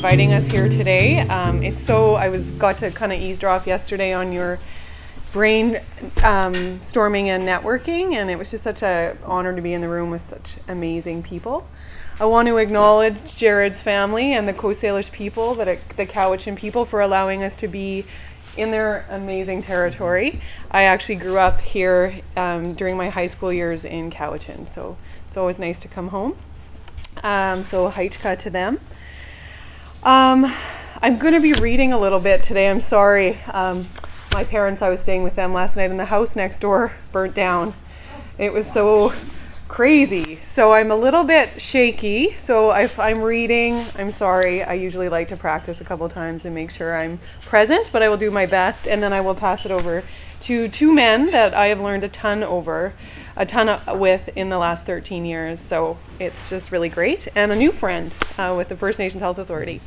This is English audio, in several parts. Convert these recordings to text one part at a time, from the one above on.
inviting us here today. I got to kind of eavesdrop yesterday on your brainstorming and networking, and it was just such an honor to be in the room with such amazing people. I want to acknowledge Jared's family and the Coast Salish people, the Cowichan people, for allowing us to be in their amazing territory. I actually grew up here during my high school years in Cowichan, so it's always nice to come home. So haichka to them. I'm going to be reading a little bit today. I'm sorry. My parents, I was staying with them last night, and the house next door burnt down. It was so crazy. So I'm a little bit shaky. So if I'm reading, I'm sorry. I usually like to practice a couple times and make sure I'm present, but I will do my best. And then I will pass it over to two men that I have learned a ton with in the last 13 years. So it's just really great. And a new friend with the First Nations Health Authority.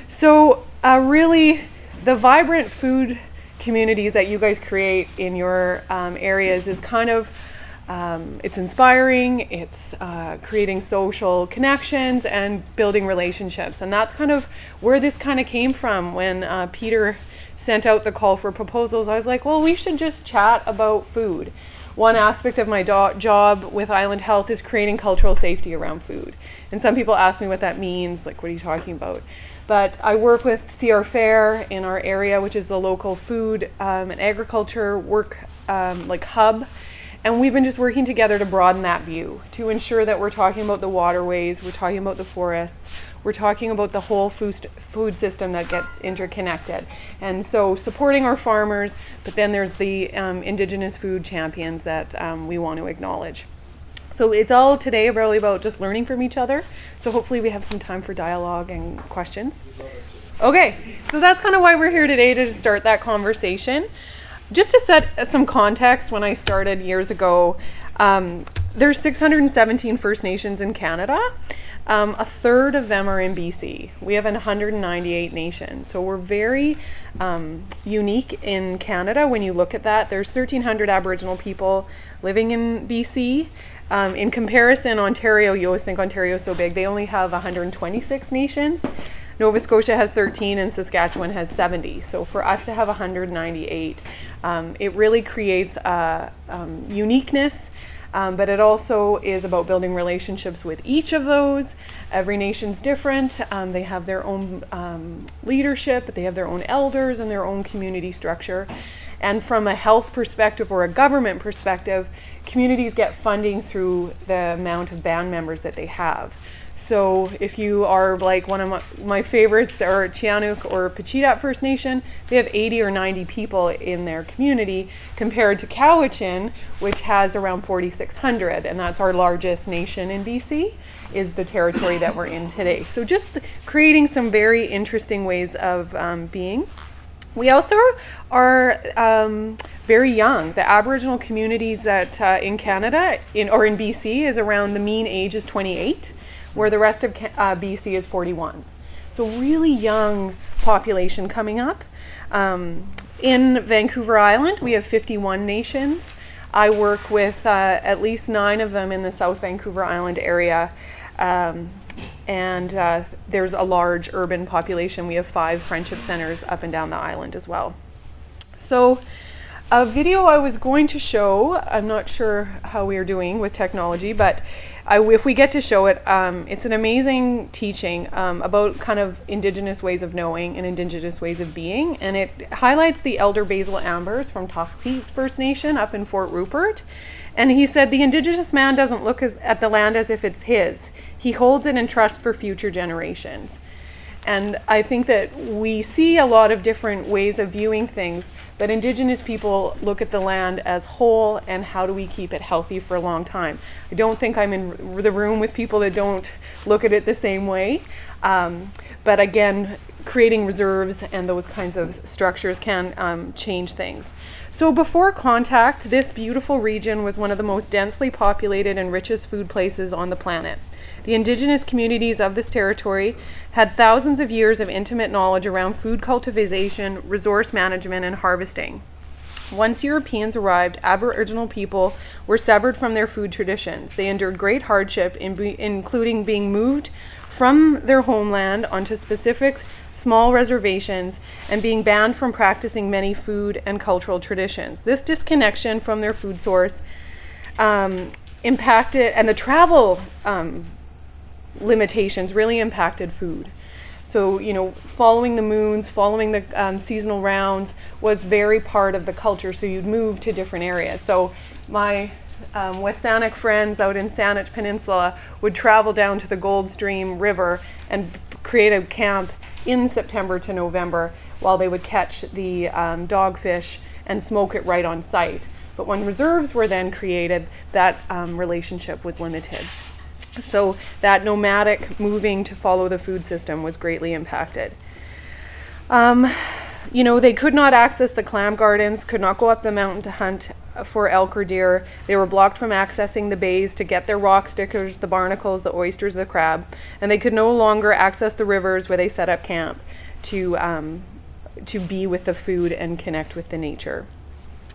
So really, the vibrant food communities that you guys create in your areas is kind of it's inspiring, it's creating social connections and building relationships. And that's kind of where this kind of came from. When Peter sent out the call for proposals, I was like, well, we should just chat about food. One aspect of my job with Island Health is creating cultural safety around food. And some people ask me what that means, like, what are you talking about? But I work with CR Fair in our area, which is the local food and agriculture hub. And we've been just working together to broaden that view, to ensure that we're talking about the waterways, we're talking about the forests, we're talking about the whole food system that gets interconnected. And so supporting our farmers, but then there's the Indigenous food champions that we want to acknowledge. So it's all today really about just learning from each other. So hopefully we have some time for dialogue and questions. Okay, so that's kind of why we're here today, to start that conversation. Just to set some context, when I started years ago, there's 617 First Nations in Canada. A third of them are in BC. We have 198 nations. So we're very unique in Canada when you look at that. There's 1,300 Aboriginal people living in BC. In comparison, Ontario, you always think Ontario is so big. They only have 126 nations. Nova Scotia has 13 and Saskatchewan has 70. So for us to have 198, it really creates uniqueness, but it also is about building relationships with each of those. Every nation's different. They have their own leadership, but they have their own elders and their own community structure. And from a health perspective or a government perspective, communities get funding through the amount of band members that they have. So if you are like one of my favorites, or Chianuk or Pacheedaht First Nation, they have 80 or 90 people in their community, compared to Cowichan, which has around 4,600, and that's our largest nation in BC, is the territory that we're in today. So just creating some very interesting ways of being. We also are very young. The Aboriginal communities that in Canada or in BC is around, the mean age is 28, where the rest of BC is 41. So really young population coming up. In Vancouver Island, we have 51 nations. I work with at least 9 of them in the South Vancouver Island area. And there's a large urban population. We have 5 friendship centers up and down the island as well. So a video I was going to show, I'm not sure how we are doing with technology, but if we get to show it, it's an amazing teaching about kind of Indigenous ways of knowing and Indigenous ways of being. And it highlights the elder Basil Ambers from Tahkees First Nation up in Fort Rupert. And he said, the Indigenous man doesn't look at the land as if it's his. He holds it in trust for future generations. And I think that we see a lot of different ways of viewing things, but Indigenous people look at the land as whole, and how do we keep it healthy for a long time. I don't think I'm in the room with people that don't look at it the same way. But again, creating reserves and those kinds of structures can change things. So before contact, this beautiful region was one of the most densely populated and richest food places on the planet. The Indigenous communities of this territory had thousands of years of intimate knowledge around food cultivation, resource management, and harvesting. Once Europeans arrived, Aboriginal people were severed from their food traditions. They endured great hardship, including being moved from their homeland onto specific small reservations and being banned from practicing many food and cultural traditions. This disconnection from their food source impacted, and the travel limitations really impacted food. So, you know, following the moons, following the seasonal rounds was very part of the culture. So you'd move to different areas. So my West Saanich friends out in Saanich Peninsula would travel down to the Gold Stream River and create a camp in September to November while they would catch the dogfish and smoke it right on site. But when reserves were then created, that relationship was limited. So that nomadic moving to follow the food system was greatly impacted. You know, they could not access the clam gardens, could not go up the mountain to hunt for elk or deer. They were blocked from accessing the bays to get their rock stickers, the barnacles, the oysters, the crab, and they could no longer access the rivers where they set up camp to be with the food and connect with the nature.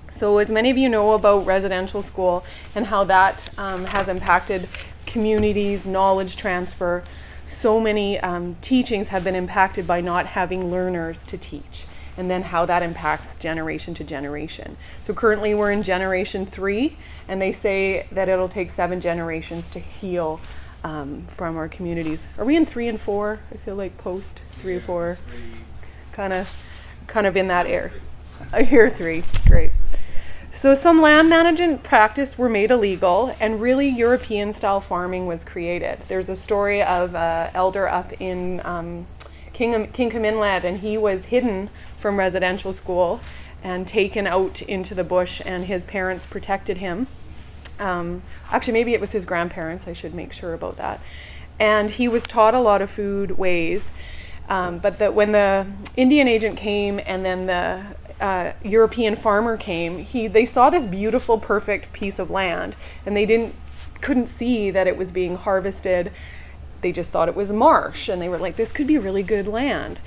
So as many of you know about residential school and how that has impacted communities, knowledge transfer, so many teachings have been impacted by not having learners to teach, and then how that impacts generation to generation. So currently we're in generation 3, and they say that it'll take 7 generations to heal from our communities. Are we in 3 and 4? I feel like post 3 or 4, kind of in that air. I hear 3, great. So some land management practice were made illegal, and really European style farming was created. There's a story of an elder up in Kingham Inlet, and he was hidden from residential school and taken out into the bush, and his parents protected him. Actually, maybe it was his grandparents, I should make sure about that. And he was taught a lot of food ways, but when the Indian agent came and then the European farmer came, they saw this beautiful, perfect piece of land, and they couldn't see that it was being harvested. They just thought it was marsh, and they were like, this could be really good land.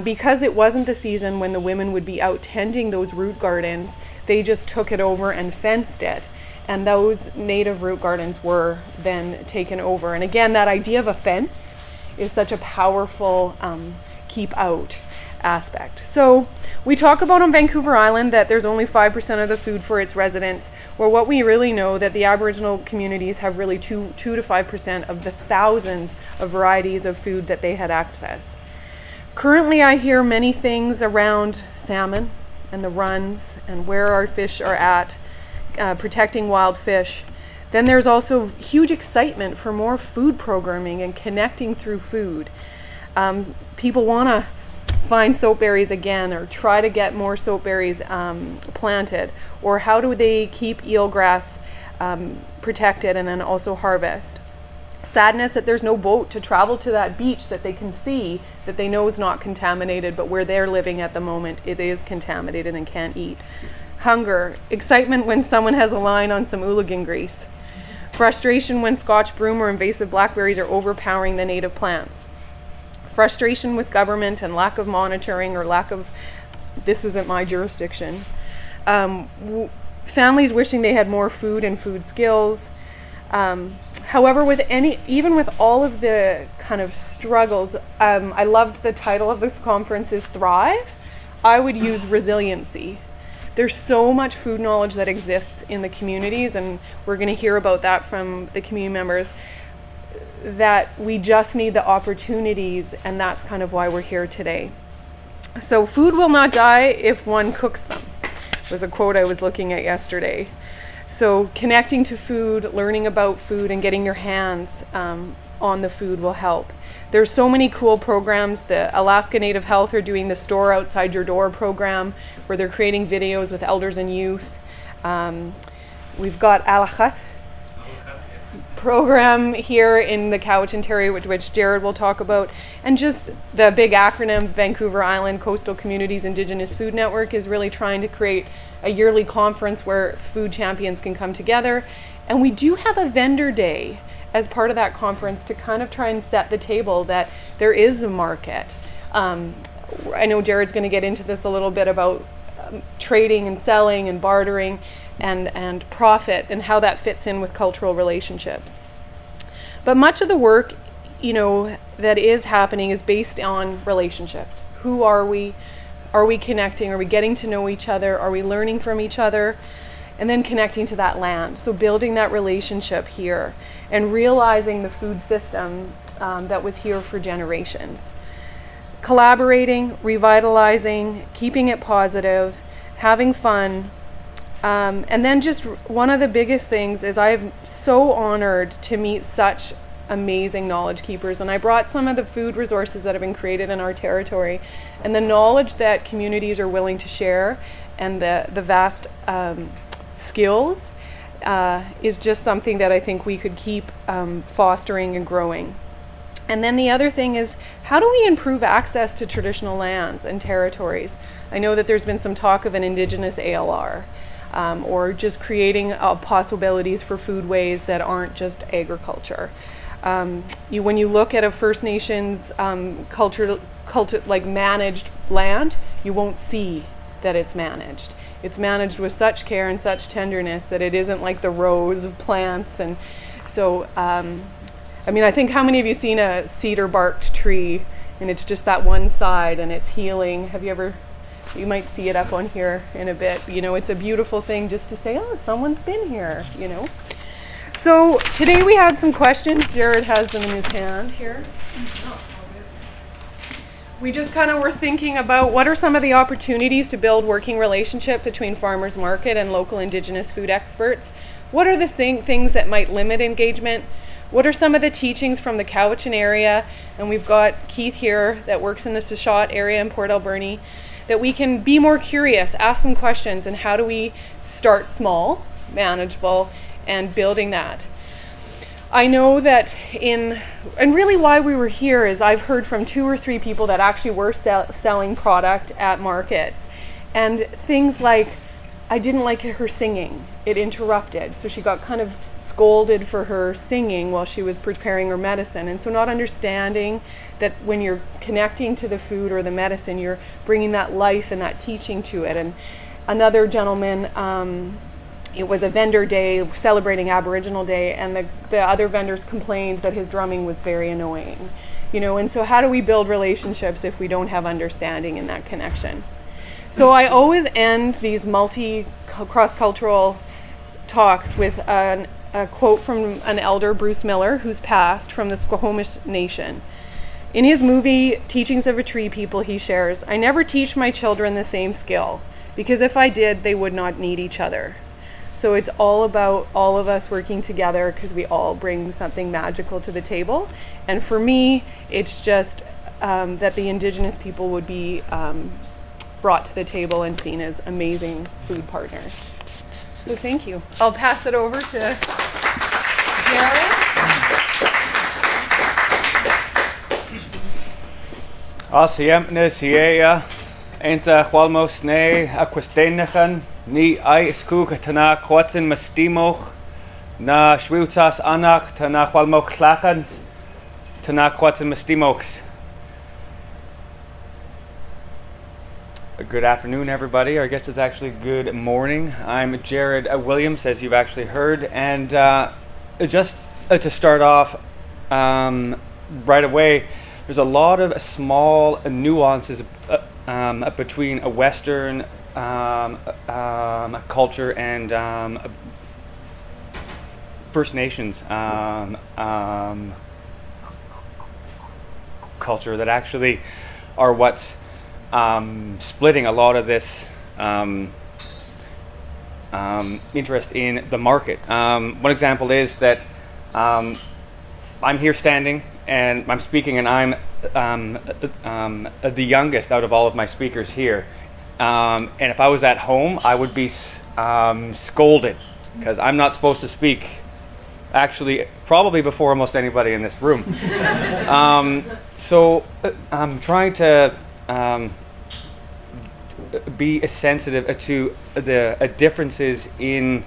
Because it wasn't the season when the women would be out tending those root gardens, they just took it over and fenced it, and those native root gardens were then taken over. And again, that idea of a fence is such a powerful keep out aspect. So we talk about on Vancouver Island that there's only 5% of the food for its residents, where what we really know that the Aboriginal communities have really 2 to 5% of the thousands of varieties of food that they had access. Currently I hear many things around salmon and the runs and where our fish are at, protecting wild fish. Then there's also huge excitement for more food programming and connecting through food. People want to find soapberries again, or try to get more soapberries planted, or how do they keep eelgrass protected and then also harvest. Sadness that there's no boat to travel to that beach that they can see, that they know is not contaminated, but where they're living at the moment it is contaminated and can't eat. Hunger, excitement when someone has a line on some ooligan grease. Frustration when Scotch broom or invasive blackberries are overpowering the native plants. Frustration with government and lack of monitoring, or lack of, this isn't my jurisdiction. Families wishing they had more food and food skills. However, even with all of the kind of struggles, I loved the title of this conference is Thrive. I would use resiliency. There's so much food knowledge that exists in the communities, and we're going to hear about that from the community members, that we just need the opportunities, and that's kind of why we're here today. So food will not die if one cooks them, was a quote I was looking at yesterday. So connecting to food, learning about food, and getting your hands on the food will help. There's so many cool programs. The Alaska Native Health are doing the Store Outside Your Door program, where they're creating videos with elders and youth. We've got Alachat program here in the Cowichan Territory, which Jared will talk about, and just the big acronym Vancouver Island Coastal Communities Indigenous Food Network is really trying to create a yearly conference where food champions can come together. And we do have a vendor day as part of that conference to kind of try and set the table that there is a market. I know Jared's going to get into this a little bit about trading and selling and bartering and profit, and how that fits in with cultural relationships. But much of the work, that is happening is based on relationships. Who are we? Are we connecting? Are we getting to know each other? Are we learning from each other? And then connecting to that land. So building that relationship here and realizing the food system that was here for generations. Collaborating, revitalizing, keeping it positive, having fun. And then just one of the biggest things is I'm so honored to meet such amazing knowledge keepers, and I brought some of the food resources that have been created in our territory, and the knowledge that communities are willing to share, and the vast skills is just something that I think we could keep fostering and growing. And then the other thing is, how do we improve access to traditional lands and territories? I know that there's been some talk of an Indigenous ALR, or just creating possibilities for foodways that aren't just agriculture. When you look at a First Nations like managed land, you won't see that it's managed. It's managed with such care and such tenderness that it isn't like the rows of plants. And so, I think, how many of you seen a cedar barked tree and it's just that one side and it's healing? You might see it up on here in a bit. It's a beautiful thing just to say, oh, someone's been here, So today we had some questions. Jared has them in his hand here. We just kind of were thinking about what are some of the opportunities to build working relationship between farmers market and local Indigenous food experts. What are the things that might limit engagement? What are some of the teachings from the Cowichan area? And we've got Keith here that works in the Sechot area in Port Alberni, that we can be more curious, ask some questions, and how do we start small, manageable, and building that. I know that and really why we were here is I've heard from 2 or 3 people that actually were selling product at markets, and things like, I didn't like her singing, it interrupted, so she got kind of scolded for her singing while she was preparing her medicine. And so not understanding that when you're connecting to the food or the medicine, you're bringing that life and that teaching to it. And another gentleman, it was a vendor day celebrating Aboriginal Day, and the other vendors complained that his drumming was very annoying. And so how do we build relationships if we don't have understanding in that connection? So I always end these cross-cultural talks with a quote from an elder, Bruce Miller, who's passed, from the Squamish Nation. In his movie, Teachings of a Tree People, he shares, "I never teach my children the same skill, because if I did, they would not need each other." So it's all about all of us working together because we all bring something magical to the table. And for me, it's just that the Indigenous people would be brought to the table and seen as amazing food partners. So thank you. I'll pass it over to Jared. Asiemne siea enta hualmos ne aquestenichen ni ai skug tana quatzen mastimoch na schwutas anak tana hualmoch slakans tana quatzen mastimochs. Good afternoon, everybody, or I guess it's actually good morning. I'm Jared Williams, as you've actually heard, and just to start off right away, there's a lot of small nuances between a Western culture and First Nations culture that actually are what's splitting a lot of this interest in the market. One example is that I'm here standing and I'm speaking, and I'm the youngest out of all of my speakers here. And if I was at home, I would be scolded because I'm not supposed to speak. Actually, probably before almost anybody in this room. So I'm trying to be sensitive to the differences in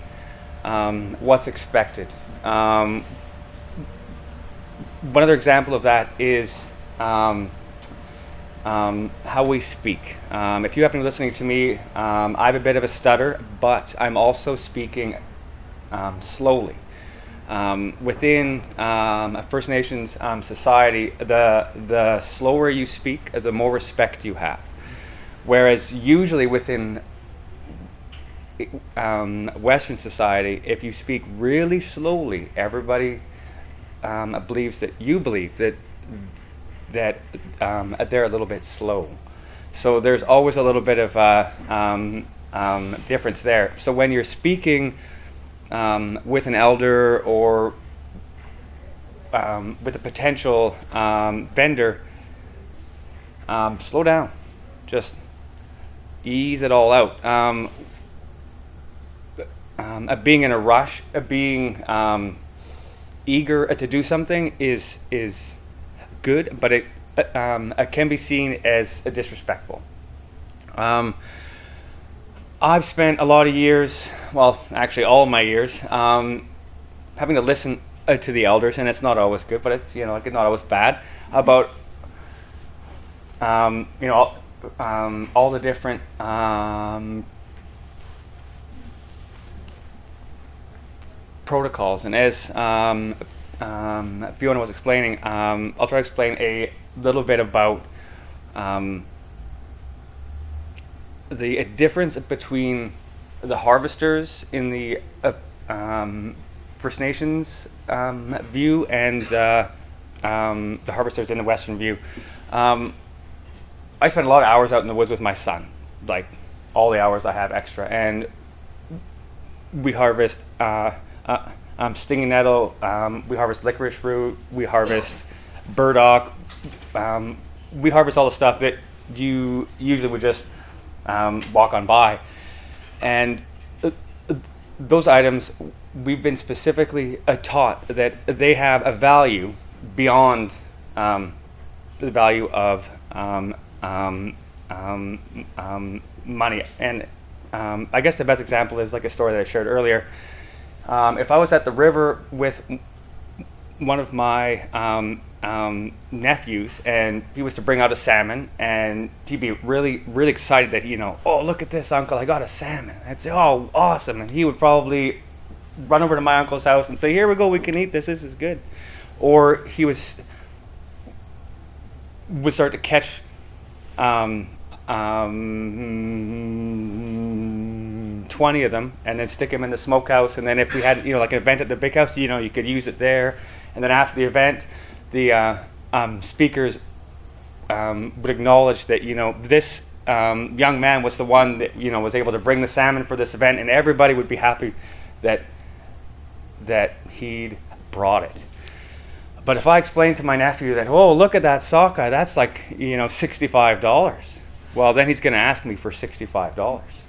what's expected. One other example of that is how we speak. If you happen to be listening to me, I have a bit of a stutter, but I'm also speaking slowly. Within a First Nations society, the slower you speak, the more respect you have. Whereas usually within Western society, if you speak really slowly, everybody believes that you believe that they're a little bit slow. So there's always a little bit of difference there. So when you're speaking with an elder or with a potential vendor, slow down. Just ease it all out. Being in a rush, being eager to do something is good, but it can be seen as disrespectful. I've spent a lot of years, well, actually all of my years, having to listen to the elders, and it's not always good, but it's not always bad, about all the different protocols. And as Fiona was explaining, I'll try to explain a little bit about the difference between the harvesters in the First Nations view and the harvesters in the Western view. I spend a lot of hours out in the woods with my son, like all the hours I have extra, and we harvest stinging nettle, we harvest licorice root, we harvest burdock, we harvest all the stuff that you usually would just walk on by. And those items, we've been specifically taught that they have a value beyond the value of money. And I guess the best example is like a story that I shared earlier. If I was at the river with one of my nephews and he was to bring out a salmon, and he'd be really, really excited that, oh, look at this, uncle, I got a salmon. I'd say, oh, awesome. And he would probably run over to my uncle's house and say, here we go, we can eat this is good. Or he would start to catch 20 of them and then stick them in the smokehouse. And then if we had like an event at the big house, you could use it there. And then after the event, the speakers would acknowledge that this young man was the one that was able to bring the salmon for this event, and everybody would be happy that he'd brought it. But if I explain to my nephew that, oh, look at that sockeye, that's like $65, well, then he's going to ask me for $65,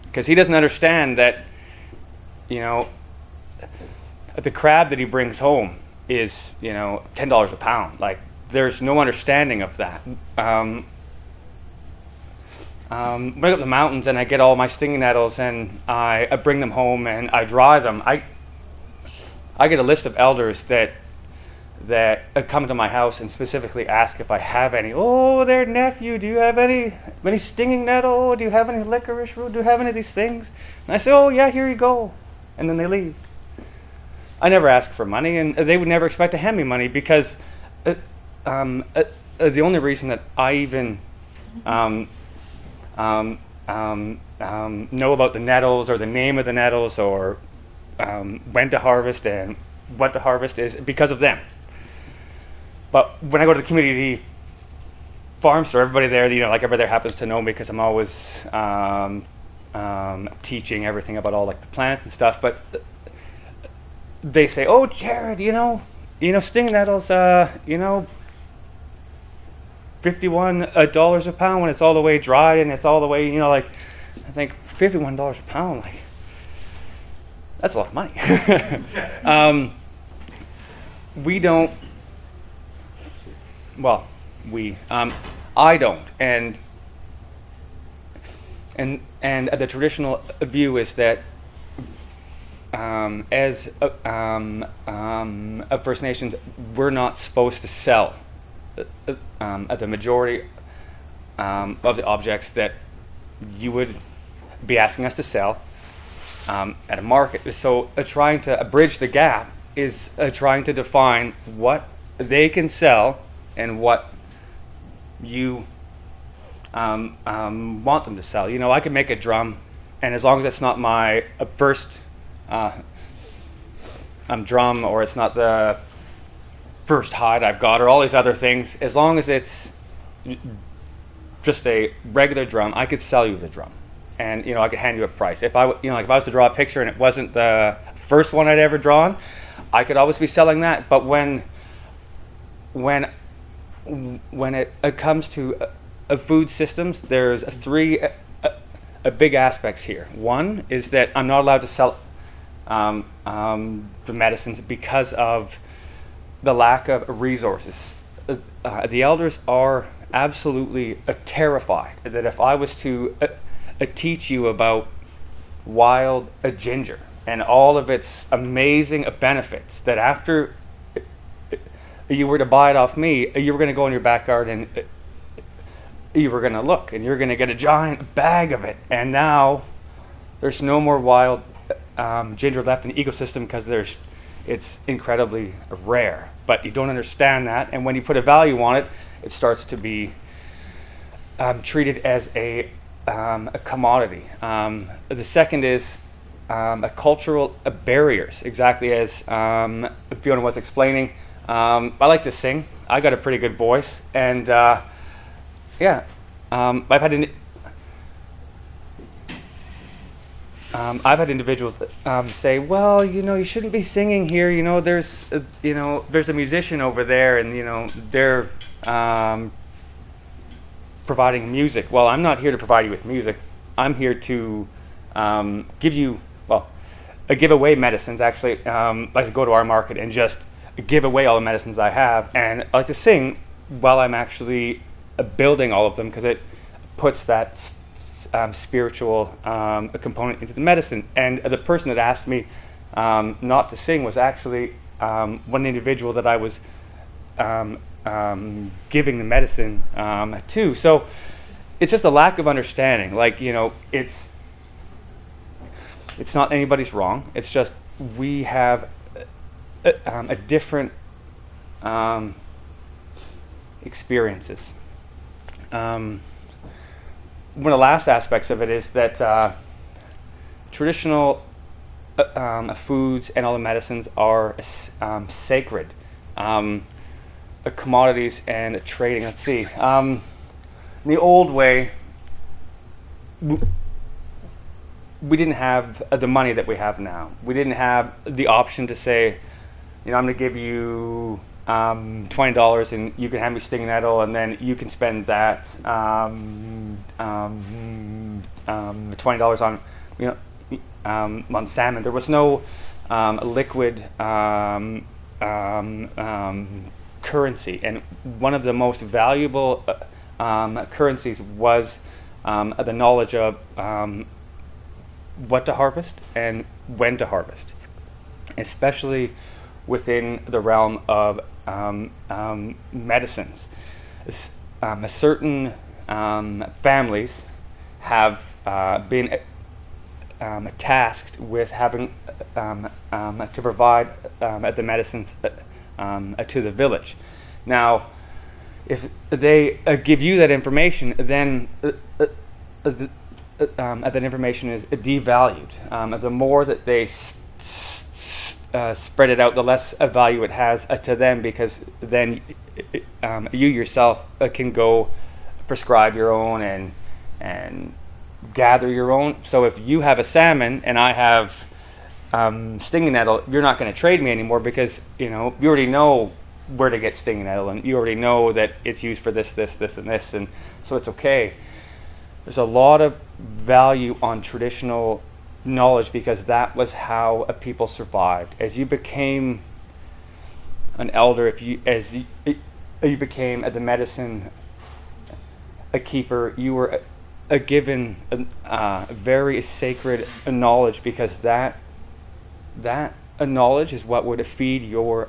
because he doesn't understand that the crab that he brings home is $10 a pound. Like, there's no understanding of that. When I go up the mountains and I get all my stinging nettles and I bring them home and I dry them, I get a list of elders that come to my house and specifically ask if I have any. Oh, there, nephew, do you have any stinging nettle? Do you have any licorice root? Do you have any of these things? And I say, oh yeah, here you go. And then they leave. I never ask for money, and they would never expect to hand me money, because the only reason that I even know about the nettles or the name of the nettles or when to harvest and what to harvest is because of them. But when I go to the community farm store, everybody there, everybody there happens to know me because I'm always teaching everything about all like the plants and stuff. But they say, "Oh, Jared, stinging nettles, $51 a pound when it's all the way dried and it's all the way, I think $51 a pound, like, that's a lot of money." I don't, and the traditional view is that as First Nations, we're not supposed to sell the majority of the objects that you would be asking us to sell at a market. So trying to bridge the gap is trying to define what they can sell and what you want them to sell. You know, I could make a drum, and as long as it's not my first drum, or it's not the first hide I've got, or all these other things, as long as it's just a regular drum, I could sell you the drum, and you know, I could hand you a price. If I, you know, like if I was to draw a picture and it wasn't the first one I'd ever drawn, I could always be selling that. But when it comes to food systems, there's three big aspects here. One is that I'm not allowed to sell the medicines because of the lack of resources. The elders are absolutely terrified that if I was to teach you about wild ginger and all of its amazing benefits, that after you were to buy it off me, you were going to go in your backyard and you were going to look and you're going to get a giant bag of it, and now there's no more wild ginger left in the ecosystem because it's incredibly rare. But you don't understand that, and when you put a value on it, it starts to be treated as a commodity. The second is a cultural barriers, exactly as Fiona was explaining. I like to sing. I got a pretty good voice, and I've had individuals say, well, you know, you shouldn't be singing here. You know, there's a musician over there, and you know, they're providing music. Well, I'm not here to provide you with music. I'm here to give away medicines. Actually, I like to go to our market and just give away all the medicines I have, and I like to sing while I'm actually building all of them, because it puts that spiritual component into the medicine. And the person that asked me not to sing was actually one individual that I was giving the medicine to. So it's just a lack of understanding. Like, you know, it's not anybody's wrong. It's just we have a different experiences. One of the last aspects of it is that traditional foods and all the medicines are sacred commodities and trading. Let's see. The old way, we didn't have the money that we have now. We didn't have the option to say, you know, I'm going to give you $20 and you can hand me stinging nettle, and then you can spend that $20 on, you know, on salmon. There was no liquid currency, and one of the most valuable currencies was the knowledge of what to harvest and when to harvest, especially within the realm of medicines. Certain families have been tasked with having to provide the medicines to the village. Now, if they give you that information, then that information is devalued. The more that they spread it out, the less value it has to them, because then you yourself can go prescribe your own and gather your own. So if you have a salmon and I have stinging nettle, you're not going to trade me anymore, because you know, you already know where to get stinging nettle, and you already know that it's used for this, and this, and so it's okay. There's a lot of value on traditional knowledge, because that was how people survived. As you became an elder, you became the medicine a keeper, you were given a very sacred knowledge, because that knowledge is what would feed your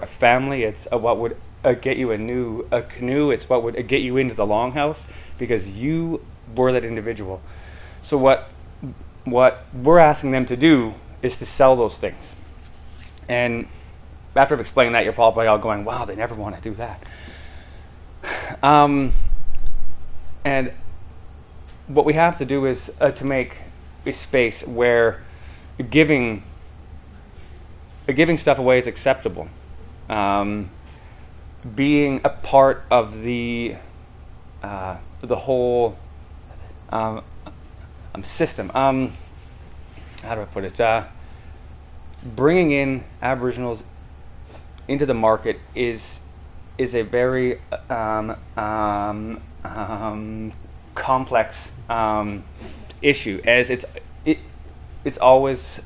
family. It's what would get you a canoe. It's what would get you into the longhouse because you were that individual. So what we're asking them to do is to sell those things. And after I've explained that, you're probably all going, wow, they never want to do that. And what we have to do is to make a space where giving stuff away is acceptable. Being a part of the whole system. How do I put it? Bringing in Aboriginals into the market is a very complex issue, as it's always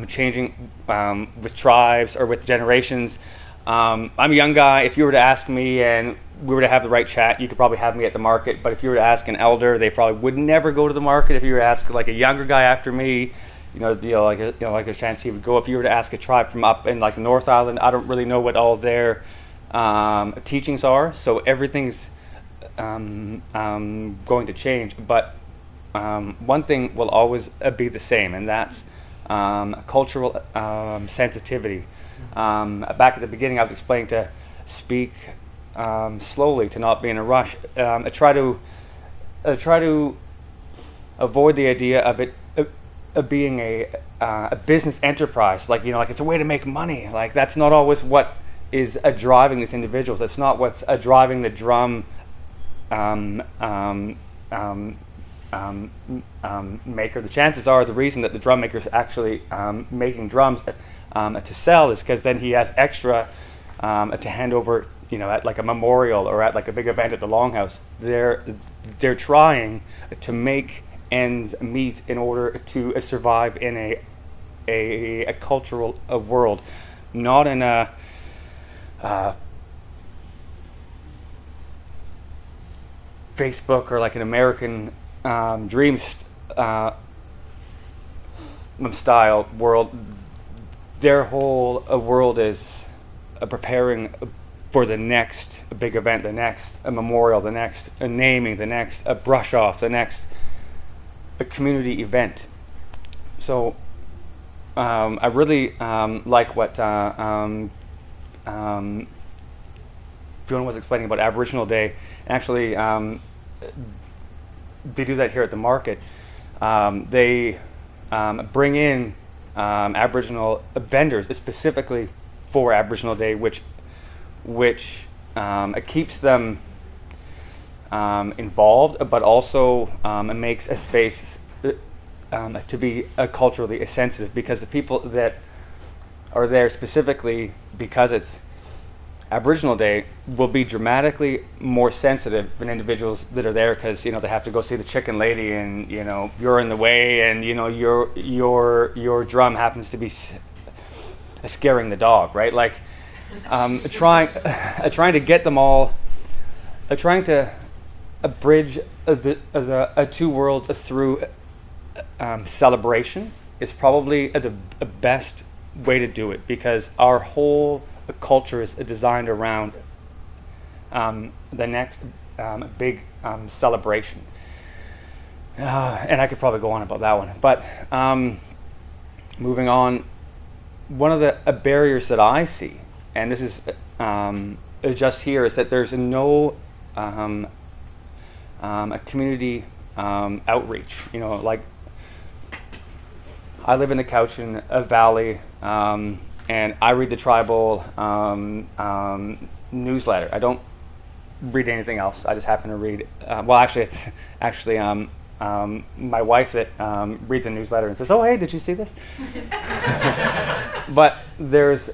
changing with tribes or with generations. I'm a young guy. If you were to ask me and we were to have the right chat, you could probably have me at the market. But if you were to ask an elder, they probably would never go to the market. If you were to ask like a younger guy after me, like a chance he would go. If you were to ask a tribe from up in like the North Island, I don't really know what all their teachings are. So everything's going to change. But one thing will always be the same, and that's cultural sensitivity. Back at the beginning, I was explaining to speak slowly, to not be in a rush. I try to avoid the idea of it being a business enterprise, like it's a way to make money. Like that's not always what is driving these individuals. That's not what's driving the drum maker. The chances are the reason that the drum maker is actually making drums to sell is because then he has extra to hand over, at like a memorial or at like a big event at the Longhouse. They're trying to make ends meet in order to survive in a cultural world, not in a Facebook or like an American dream style world. Their whole world is preparing for the next big event, the next memorial, the next naming, the next brush off, the next community event. So I really like what Fiona was explaining about Aboriginal Day. Actually, they do that here at the market. They bring in Aboriginal vendors specifically for Aboriginal Day, which keeps them involved, but also makes a space to be culturally sensitive, because the people that are there specifically because it's Aboriginal Day will be dramatically more sensitive than individuals that are there because they have to go see the chicken lady, and you're in the way, and your drum happens to be scaring the dog, right? Like trying to get them all, trying to bridge the two worlds through celebration is probably the best way to do it, because our whole culture is designed around the next big celebration. And I could probably go on about that one. But moving on, one of the barriers that I see, and this is just here, is that there's no a community outreach. Like I live in the Cowichan Valley, and I read the tribal newsletter. I don't read anything else. I just happen to read. It's actually my wife that reads the newsletter and says, "Oh, hey, did you see this?" But there's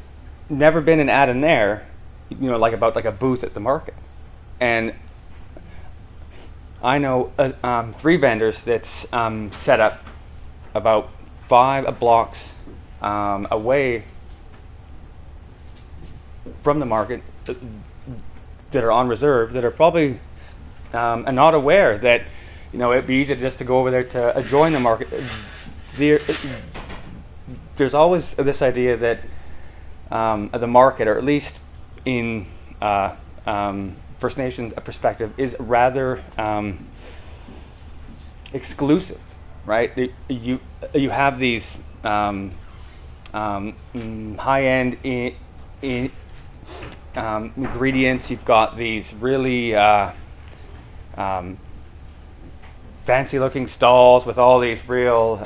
never been an ad in there, about like a booth at the market. And I know 3 vendors that's set up about 5 blocks away from the market that are on reserve, that are probably not aware that it'd be easy just to go over there to join the market. There's always this idea that the market, or at least in First Nations perspective is rather exclusive, right? You have these high-end ingredients. You've got these really fancy-looking stalls with all these real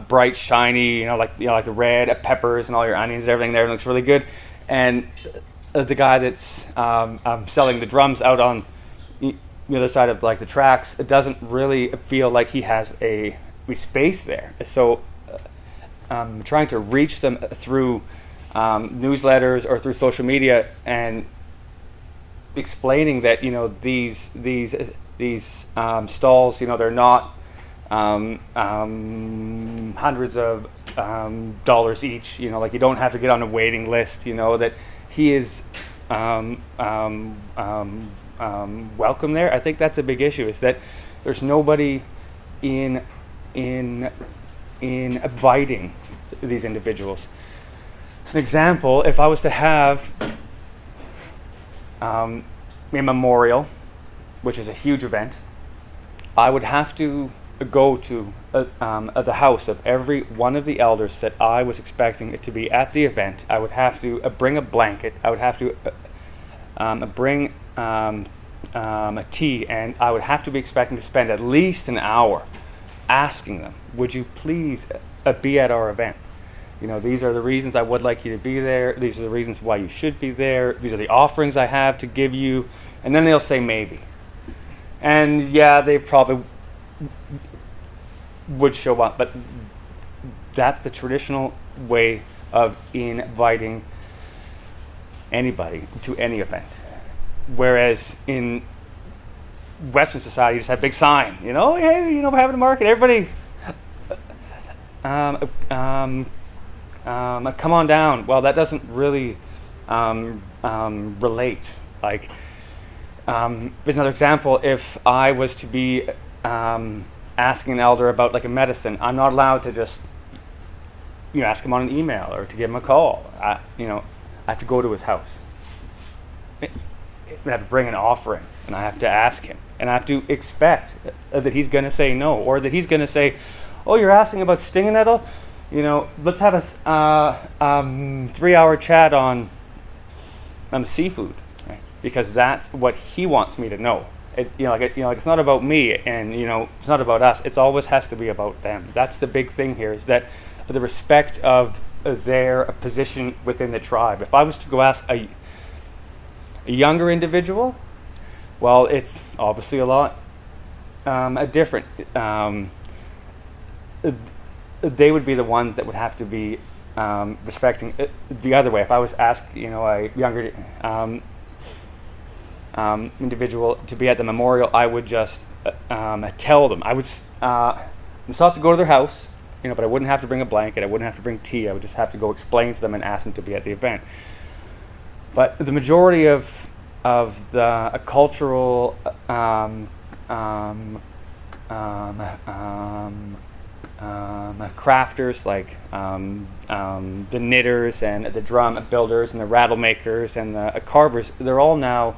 bright, shiny, like the red peppers and all your onions and everything there. It looks really good. And the guy that's selling the drums out on the other side of like the tracks, it doesn't really feel like he has a space there. So trying to reach them through newsletters or through social media and explaining that these stalls, they're not hundreds of dollars each. Like you don't have to get on a waiting list. That he is welcome there. I think that's a big issue. Is that there's nobody in inviting these individuals. As an example, if I was to have a memorial, which is a huge event, I would have to go to the house of every one of the elders that I was expecting to be at the event. I would have to bring a blanket. I would have to bring a tea, and I would have to be expecting to spend at least an hour asking them, would you please be at our event? These are the reasons I would like you to be there. These are the reasons why you should be there. These are the offerings I have to give you. And then they'll say maybe. And yeah, they probably would show up. But that's the traditional way of inviting anybody to any event. Whereas in Western society, you just have a big sign. Hey, we're having a market. Everybody, come on down. Well, that doesn't really relate. Like, there's another example. If I was to be asking an elder about like a medicine, I'm not allowed to just ask him on an email or to give him a call. I have to go to his house. I have to bring an offering, and I have to ask him, and I have to expect that he's going to say no, or that he's going to say, "Oh, you're asking about stinging nettle? Let's have a 3-hour chat on seafood," right? Because that's what he wants me to know. It's not about me, and it's not about us. It always has to be about them. That's the big thing here, is that the respect of their position within the tribe. If I was to go ask a younger individual, well, it's obviously a lot different. They would be the ones that would have to be respecting the other way. If I was asked, a younger individual to be at the memorial, I would just tell them. I would still have to go to their house, but I wouldn't have to bring a blanket. I wouldn't have to bring tea. I would just have to go explain to them and ask them to be at the event. But the majority of the cultural crafters, like the knitters and the drum builders and the rattle makers and the carvers, they're all now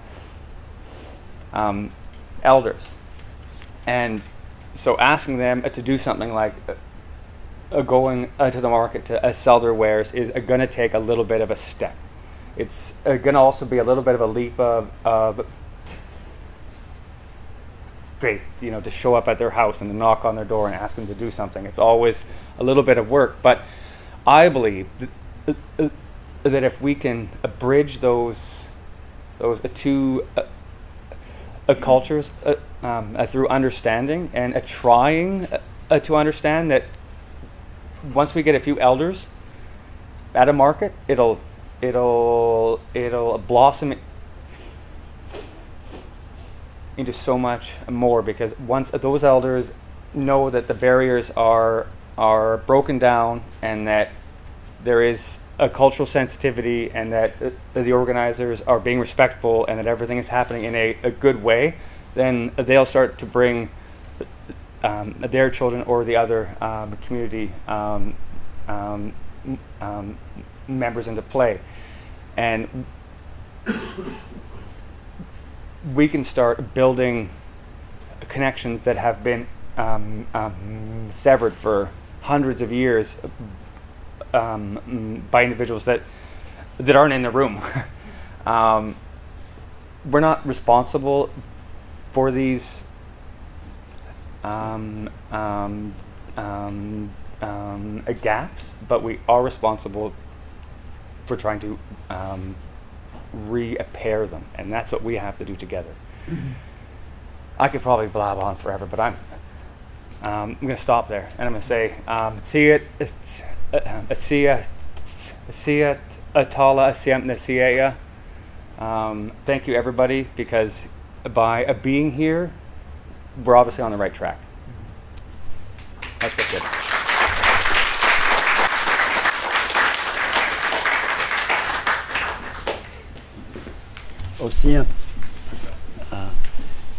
elders. And so asking them to do something like going to the market to sell their wares is going to take a little bit of a step. It's going to also be a little bit of a leap of faith, to show up at their house and to knock on their door and ask them to do something. It's always a little bit of work, but I believe that if we can bridge those two cultures through understanding and trying to understand that once we get a few elders at a market, it'll blossom into so much more, because once those elders know that the barriers are broken down and that there is a cultural sensitivity and that the organizers are being respectful and that everything is happening in a good way, then they'll start to bring their children or the other community members into play. And we can start building connections that have been severed for hundreds of years by individuals that aren't in the room. We're not responsible for these gaps, but we are responsible for trying to repair them, and that's what we have to do together. Mm-hmm. I could probably blab on forever, but I'm going to stop there, and I'm going to say, thank you, everybody, because by being here, we're obviously on the right track. That's good. Osia,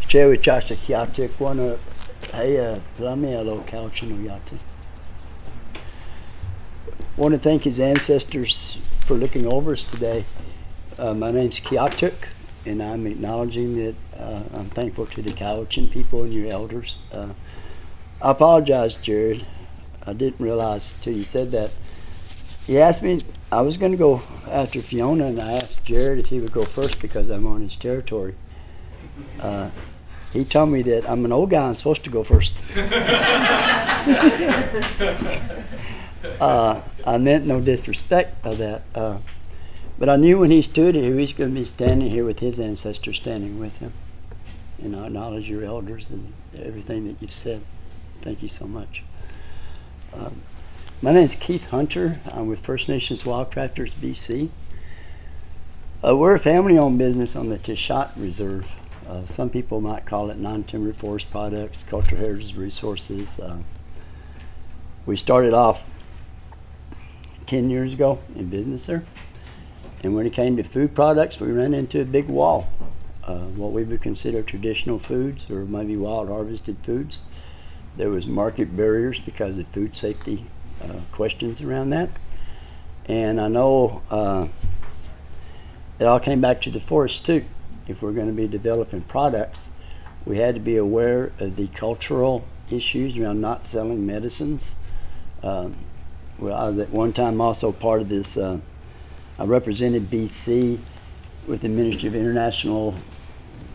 Chewi Chasha Kiatik, one Haya Plamielo Couchin Yati. Want to thank his ancestors for looking over us today. My name's Kiatuk, and I'm acknowledging that I'm thankful to the Cowichan people and your elders. I apologize, Jared. I didn't realize till you said that. He asked me, I was going to go after Fiona, and I asked Jared if he would go first because I'm on his territory. He told me that I'm an old guy, I'm supposed to go first. I meant no disrespect by that. But I knew when he stood here, he was going to be standing here with his ancestors standing with him. And I acknowledge your elders and everything that you've said. Thank you so much. My name is Keith Hunter. I'm with First Nations Wildcrafters, BC. We're a family-owned business on the Tishat Reserve. Some people might call it non-timber forest products, cultural heritage resources. We started off 10 years ago in business there. And when it came to food products, we ran into a big wall. What we would consider traditional foods or maybe wild harvested foods. There was market barriers because of food safety questions around that. And I know it all came back to the forest too. If we're going to be developing products, we had to be aware of the cultural issues around not selling medicines. Well, I was at one time also part of this, I represented BC with the Ministry of International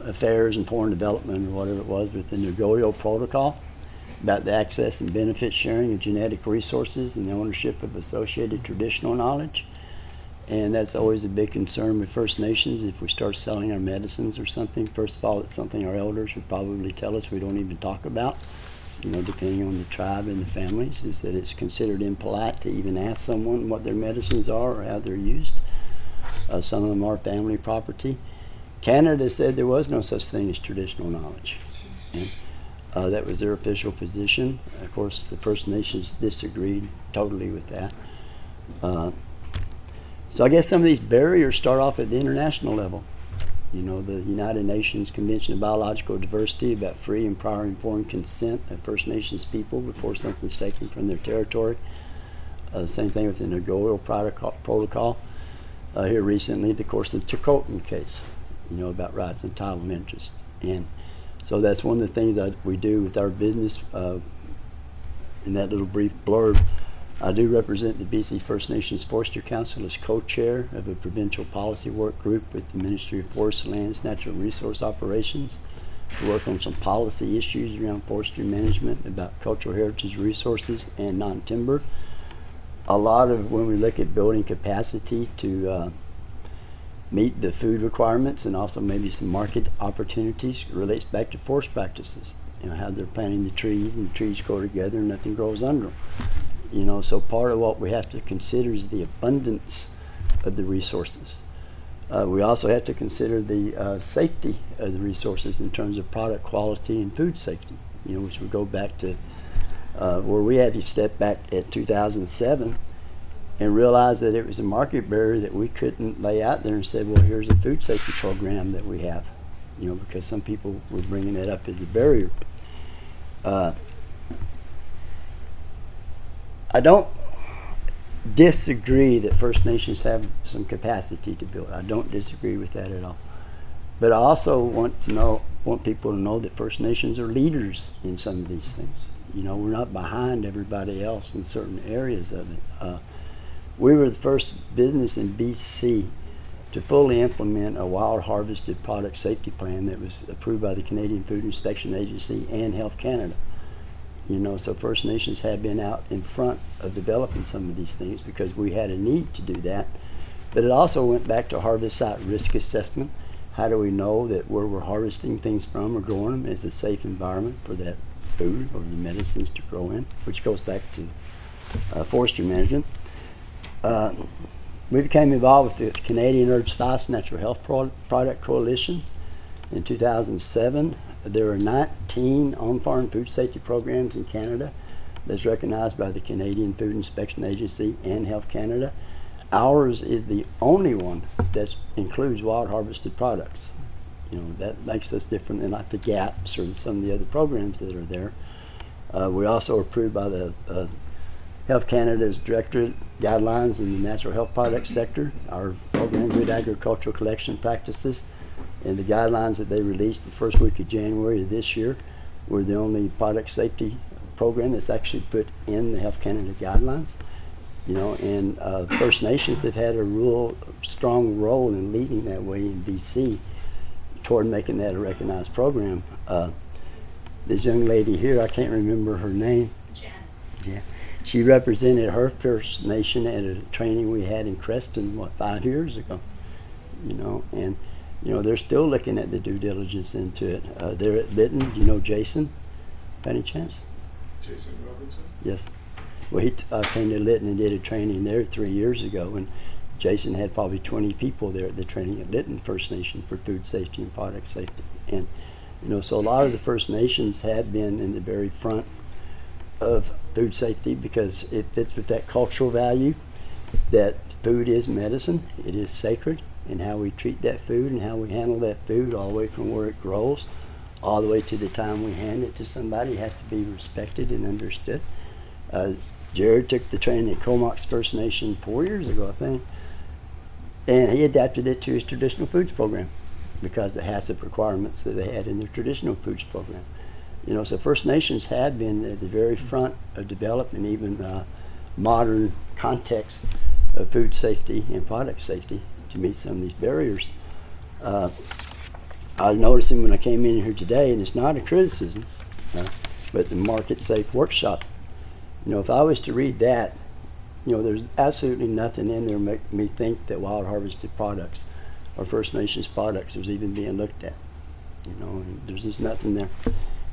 Affairs and Foreign Development, or whatever it was, with the Nagoya Protocol about the access and benefit sharing of genetic resources and the ownership of associated traditional knowledge. And that's always a big concern with First Nations. If we start selling our medicines or something, first of all, it's something our elders would probably tell us we don't even talk about, depending on the tribe and the families, is that it's considered impolite to even ask someone what their medicines are or how they're used. Some of them are family property. Canada said there was no such thing as traditional knowledge. And, that was their official position. Of course, the First Nations disagreed totally with that. So I guess some of these barriers start off at the international level. The United Nations Convention of Biological Diversity about free and prior informed consent of First Nations people before something's taken from their territory. Same thing with the Nagoya Protocol. Here recently, of course, the Chilcotin case, about rights and title and interest. And so that's one of the things that we do with our business. In that little brief blurb, I do represent the BC First Nations Forestry Council as co-chair of a provincial policy work group with the Ministry of Forests, Lands, Natural Resource Operations to work on some policy issues around forestry management about cultural heritage resources and non-timber. A lot of when we look at building capacity to meet the food requirements and also maybe some market opportunities relates back to forest practices. How they're planting the trees and the trees grow together and nothing grows under them. So part of what we have to consider is the abundance of the resources. We also have to consider the safety of the resources in terms of product quality and food safety, which would go back to where we had to step back at 2007 and realize that it was a market barrier that we couldn't lay out there and say, well, here's a food safety program that we have, because some people were bringing that up as a barrier. I don't disagree that First Nations have some capacity to build. I don't disagree with that at all. But I also want people to know that First Nations are leaders in some of these things. You know, we're not behind everybody else in certain areas of it. We were the first business in BC to fully implement a wild harvested product safety plan that was approved by the Canadian Food Inspection Agency and Health Canada. You know, so First Nations have been out in front of developing some of these things because we had a need to do that. But it also went back to harvest site risk assessment. How do we know that where we're harvesting things from or growing them is a safe environment for that food or the medicines to grow in, which goes back to forestry management. We became involved with the Canadian Herb Spice Natural Health Product Coalition in 2007. There are 19 on-farm food safety programs in Canada that's recognized by the Canadian Food Inspection Agency and Health Canada. Ours is the only one that includes wild harvested products. You know, that makes us different than like the GAPS or some of the other programs that are there. We also are approved by the Health Canada's Directorate guidelines in the natural health product sector. Our program, Good Agricultural Collection Practices, and the guidelines that they released the first week of January of this year were the only product safety program that's actually put in the Health Canada guidelines. You know, and First Nations have had a real strong role in leading that way in BC toward making that a recognized program. This young lady here, I can't remember her name. Jen. She represented her First Nation at a training we had in Creston, 5 years ago. You know, and you know they're still looking at the due diligence into it. They're at Lytton. Do you know Jason? By any chance? Jason Robertson? Yes. Well, he came to Lytton and did a training there 3 years ago, and Jason had probably 20 people there at the training at Lytton First Nation for food safety and product safety. And you know, so a lot of the First Nations had been in the very front of food safety because it fits with that cultural value that food is medicine, it is sacred, and how we treat that food and how we handle that food all the way from where it grows all the way to the time we hand it to somebody has to be respected and understood. Jared took the training at Comox First Nation 4 years ago, I think, and he adapted it to his traditional foods program because it has the requirements that they had in their traditional foods program. You know, so First Nations had been at the very front of developing even modern context of food safety and product safety to meet some of these barriers. I was noticing when I came in here today, and it's not a criticism, but the Market Safe Workshop. You know, if I was to read that, you know, there's absolutely nothing in there make me think that wild harvested products or First Nations products is even being looked at. You know, there's just nothing there.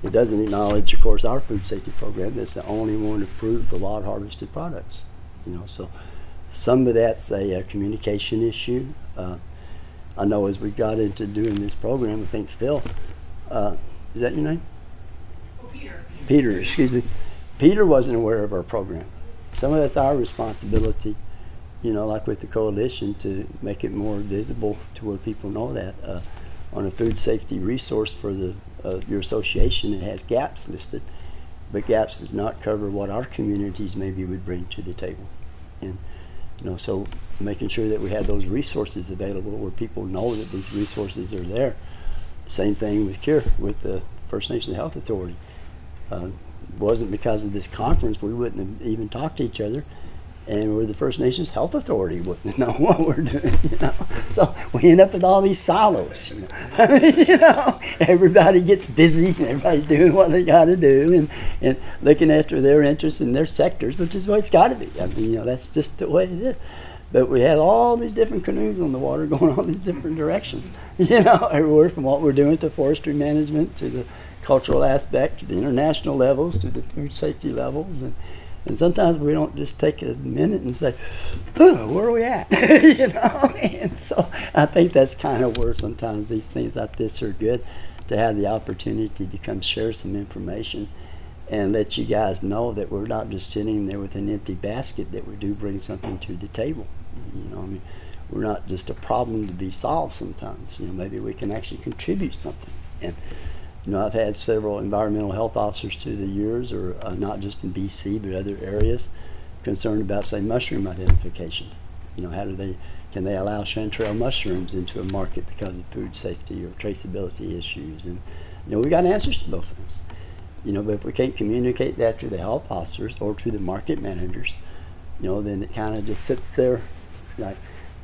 It doesn't acknowledge, of course, our food safety program that's the only one approved for wild harvested products. You know, so some of that's a communication issue. I know as we got into doing this program, I think Phil, is that your name? Oh, Peter. Peter, excuse me. Peter wasn't aware of our program. Some of that's our responsibility, you know, like with the coalition, to make it more visible to where people know that. On a food safety resource for your association, it has GAPS listed, but GAPS does not cover what our communities maybe would bring to the table. And you know, so making sure that we have those resources available where people know that these resources are there. Same thing with CURE, with the First Nations Health Authority. Wasn't because of this conference we wouldn't have even talked to each other, and we're the First Nations Health Authority wouldn't know what we're doing, you know. So we end up with all these silos, you know. You know, everybody gets busy and everybody's doing what they got to do and looking after their interests in their sectors, which is what it's got to be. I mean, you know, that's just the way it is. But we have all these different canoes on the water going all these different directions, you know, everywhere from what we're doing to forestry management to the cultural aspect to the international levels to the food safety levels. And sometimes we don't just take a minute and say, oh, where are we at? You know, and so I think that's kind of where sometimes these things like this are good, to have the opportunity to come share some information and let you guys know that we're not just sitting there with an empty basket, that we do bring something to the table. You know, I mean, we're not just a problem to be solved sometimes. You know, maybe we can actually contribute something. And you know, I've had several environmental health officers through the years, or not just in BC, but other areas, concerned about, say, mushroom identification. You know, can they allow chanterelle mushrooms into a market because of food safety or traceability issues? And, you know, we got answers to those things. You know, but if we can't communicate that to the health officers or to the market managers, you know, then it kind of just sits there like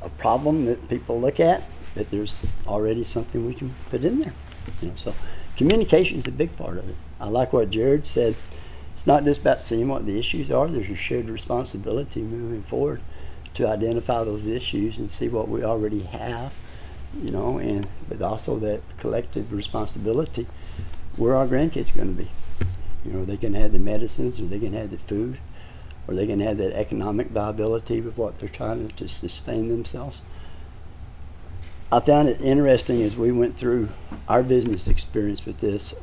a problem that people look at, that there's already something we can put in there. You know, so communication is a big part of it. I like what Jared said. It's not just about seeing what the issues are. There's a shared responsibility moving forward to identify those issues and see what we already have, you know, and but also that collective responsibility where our grandkids going to be. You know, they can have the medicines, or they can have the food, or they can have that economic viability with what they're trying to sustain themselves. I found it interesting as we went through our business experience with this.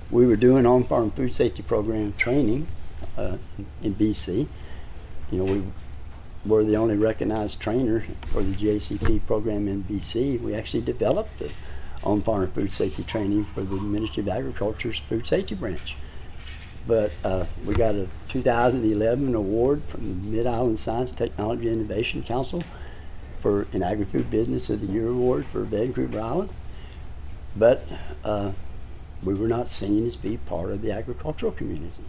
We were doing on-farm food safety program training in BC. You know, we were the only recognized trainer for the GACP program in BC. We actually developed the on-farm food safety training for the Ministry of Agriculture's food safety branch. But we got a 2011 award from the Mid-Island Science Technology Innovation Council for an Agri-Food Business of the Year award for Vancouver Island. But we were not seen as being part of the agricultural community.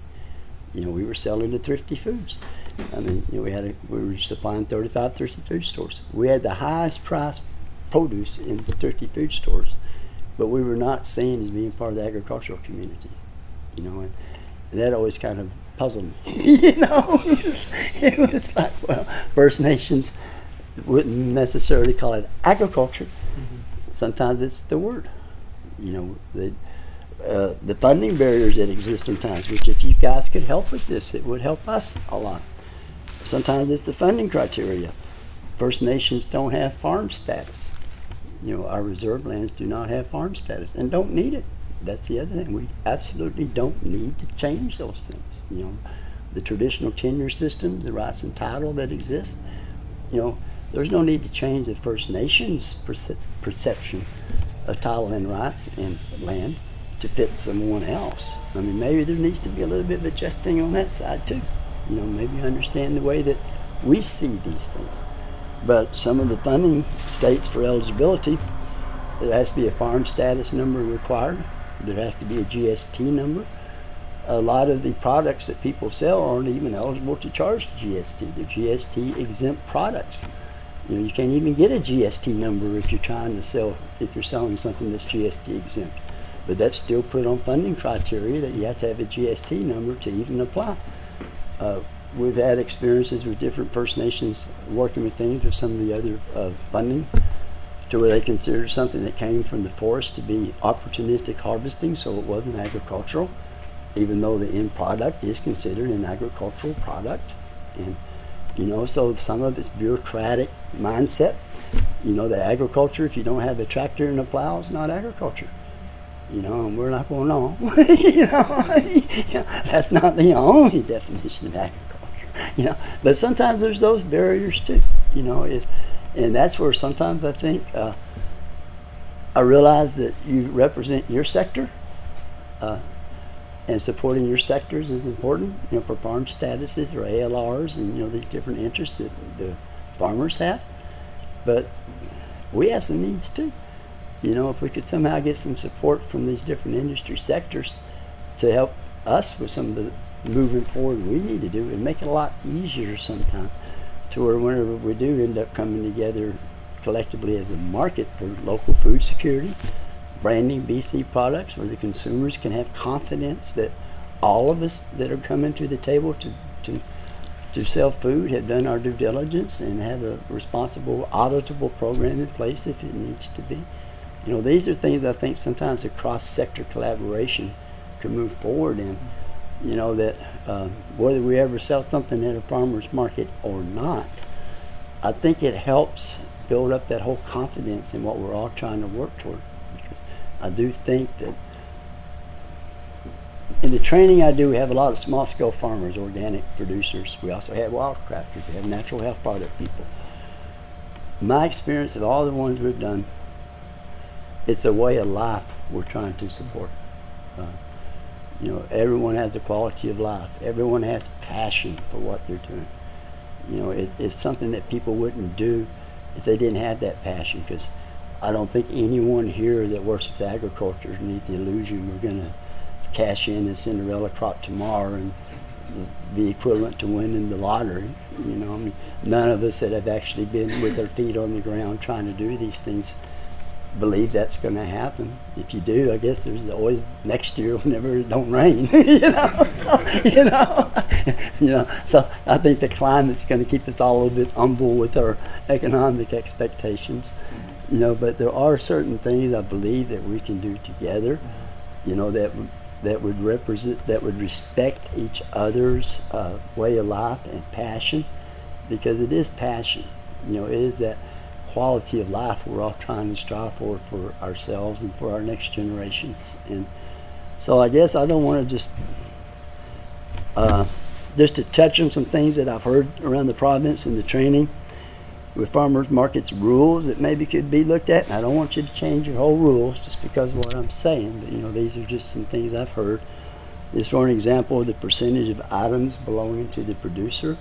You know, we were selling to Thrifty Foods. I mean, you know, we were supplying 35 Thrifty Food stores. We had the highest price produce in the Thrifty Food stores, but we were not seen as being part of the agricultural community. You know, and that always kind of puzzled me. You know, it was like, well, First Nations wouldn't necessarily call it agriculture. Mm-hmm. Sometimes it's the word. You know, the funding barriers that exist sometimes, which if you guys could help with this, it would help us a lot. Sometimes it's the funding criteria. First Nations don't have farm status. You know, our reserve lands do not have farm status and don't need it. That's the other thing. We absolutely don't need to change those things. You know, the traditional tenure systems, the rights and title that exist, you know, there's no need to change the First Nations perception of title and rights and land to fit someone else. I mean, maybe there needs to be a little bit of adjusting on that side too. You know, maybe understand the way that we see these things. But some of the funding states for eligibility, there has to be a farm status number required. There has to be a GST number. A lot of the products that people sell aren't even eligible to charge GST. They're GST exempt products. You know, you can't even get a GST number if you're selling something that's GST exempt. But that's still put on funding criteria that you have to have a GST number to even apply. We've had experiences with different First Nations working with things with some of the other funding to where they considered something that came from the forest to be opportunistic harvesting, so it wasn't agricultural, even though the end product is considered an agricultural product. And, you know, so some of it's bureaucratic mindset. You know, the agriculture, if you don't have a tractor and a plow, it's not agriculture. You know, and we're not going on. You know, that's not the only definition of agriculture. You know, but sometimes there's those barriers too. You know, and that's where sometimes I think I realize that you represent your sector, and supporting your sectors is important. You know, for farm statuses or ALRs, and you know these different interests that the farmers have. But we have some needs too. You know, if we could somehow get some support from these different industry sectors to help us with some of the moving forward we need to do, and make it a lot easier sometimes to where whenever we do end up coming together collectively as a market for local food security, branding BC products where the consumers can have confidence that all of us that are coming to the table to sell food have done our due diligence and have a responsible, auditable program in place if it needs to be. You know, these are things I think sometimes a cross-sector collaboration can move forward in. You know, that whether we ever sell something at a farmer's market or not, I think it helps build up that whole confidence in what we're all trying to work toward. Because I do think that in the training I do, we have a lot of small-scale farmers, organic producers. We also have Wildcrafters. We have natural health product people. My experience of all the ones we've done, it's a way of life we're trying to support. You know, everyone has a quality of life. Everyone has passion for what they're doing. It's something that people wouldn't do if they didn't have that passion, because I don't think anyone here that works with agriculture is beneath the illusion we're going to cash in a Cinderella crop tomorrow and be equivalent to winning the lottery. None of us that have actually been with our feet on the ground trying to do these things believe that's going to happen. If you do, I guess there's always next year whenever it don't rain. So I think the climate's going to keep us all a bit humble with our economic expectations. But there are certain things I believe that we can do together, that would respect each other's way of life and passion, because it is passion. It is that quality of life we're all trying to strive for ourselves and for our next generations. And so I guess I don't want to just to touch on some things that I've heard around the province and the training with farmers markets rules that maybe could be looked at. And I don't want you to change your whole rules just because of what I'm saying, but these are just some things I've heard. Just for an example of the percentage of items belonging to the producer.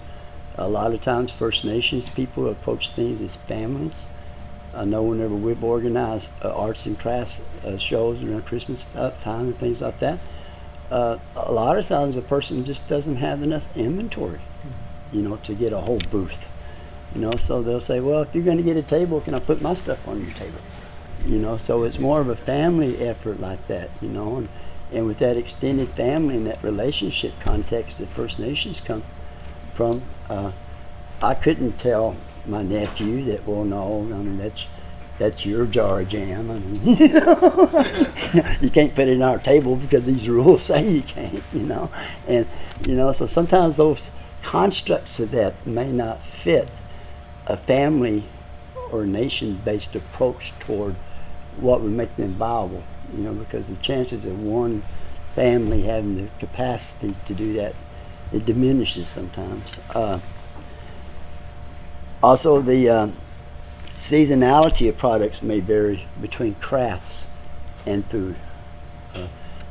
A lot of times First Nations people approach things as families. I know whenever we've organized arts and crafts shows around Christmas time and things like that, a lot of times a person just doesn't have enough inventory, to get a whole booth. So they'll say, well, if you're going to get a table, can I put my stuff on your table? So it's more of a family effort like that, and with that extended family and that relationship context that First Nations come from, I couldn't tell my nephew that, well, no, that's your jar of jam. You can't put it on our table because these rules say you can't, And, so sometimes those constructs of that may not fit a family or nation-based approach toward what would make them viable, because the chances of one family having the capacity to do that, it diminishes sometimes. Also, the seasonality of products may vary between crafts and food.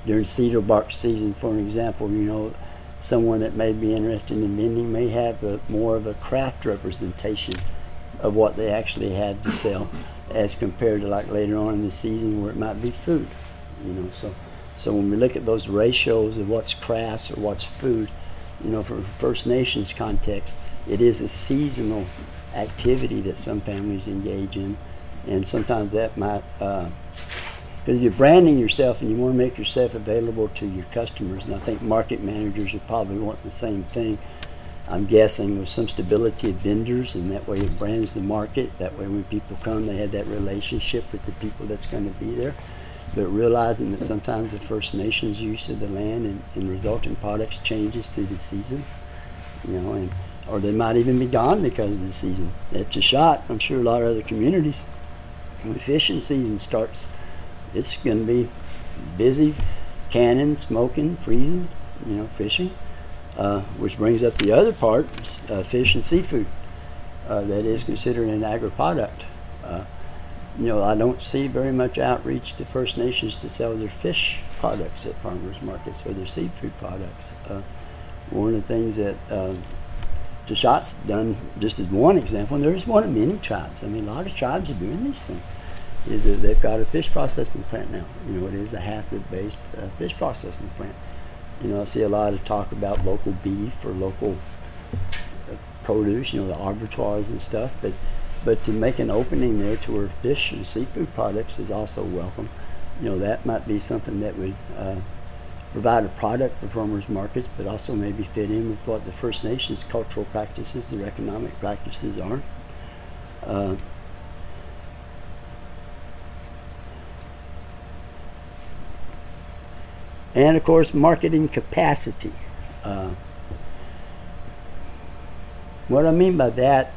During cedar bark season, for an example, someone that may be interested in vending may have more of a craft representation of what they actually have to sell, as compared to like later on in the season where it might be food. So when we look at those ratios of what's crafts or what's food, for First Nations context, it is a seasonal activity that some families engage in, and sometimes that might, because if you're branding yourself and you want to make yourself available to your customers, and I think market managers are probably wanting the same thing. I'm guessing with some stability of vendors, and that way it brands the market. That way when people come, they have that relationship with the people that's going to be there. But realizing that sometimes the First Nations use of the land and resulting products changes through the seasons, or they might even be gone because of the season. At Chashot, I'm sure a lot of other communities, when fishing season starts, it's going to be busy, canning, smoking, freezing, fishing, which brings up the other part, fish and seafood. That is considered an agri-product. I don't see very much outreach to First Nations to sell their fish products at farmers markets or their seafood products. One of the things that Chashot's done, just as one example, and there's one of many tribes. A lot of tribes are doing these things, is that they've got a fish processing plant now. It is a HACCP-based fish processing plant. I see a lot of talk about local beef or local produce, the abattoirs and stuff, but to make an opening there to where fish and seafood products is also welcome, that might be something that would provide a product for farmers markets, but also maybe fit in with what the First Nations cultural practices, their economic practices are. And of course, marketing capacity. What I mean by that,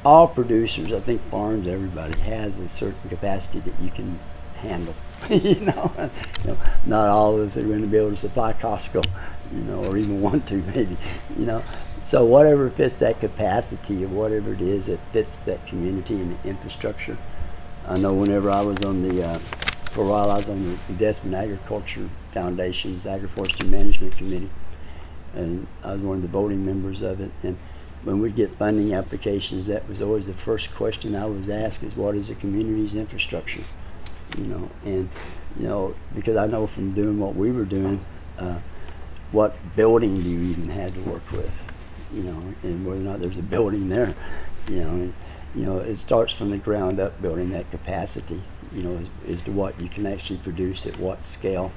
all producers, I think farms, everybody has a certain capacity that you can handle. Not all of us are going to be able to supply Costco, or even want to maybe, So whatever fits that capacity, or whatever it is that fits that community and the infrastructure. I know whenever I was on for a while I was on the Investment Agriculture Foundation's Agriforestry Management Committee, and I was one of the voting members of it. And when we'd get funding applications, that was always the first question I was asked is, what is the community's infrastructure? And because I know from doing what we were doing, what building do you even have to work with, and whether or not there's a building there, it starts from the ground up, building that capacity, as to what you can actually produce at what scale.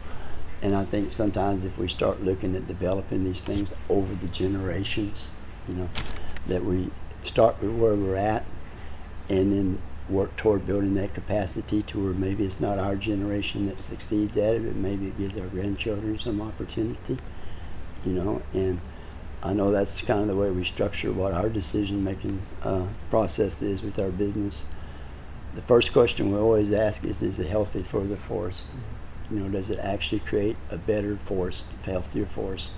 And I think sometimes if we start looking at developing these things over the generations, that we start with where we're at and then work toward building that capacity to where maybe it's not our generation that succeeds at it, but maybe it gives our grandchildren some opportunity, and I know that's kind of the way we structure what our decision-making process is with our business. The first question we always ask is it healthy for the forest? Does it actually create a better forest, healthier forest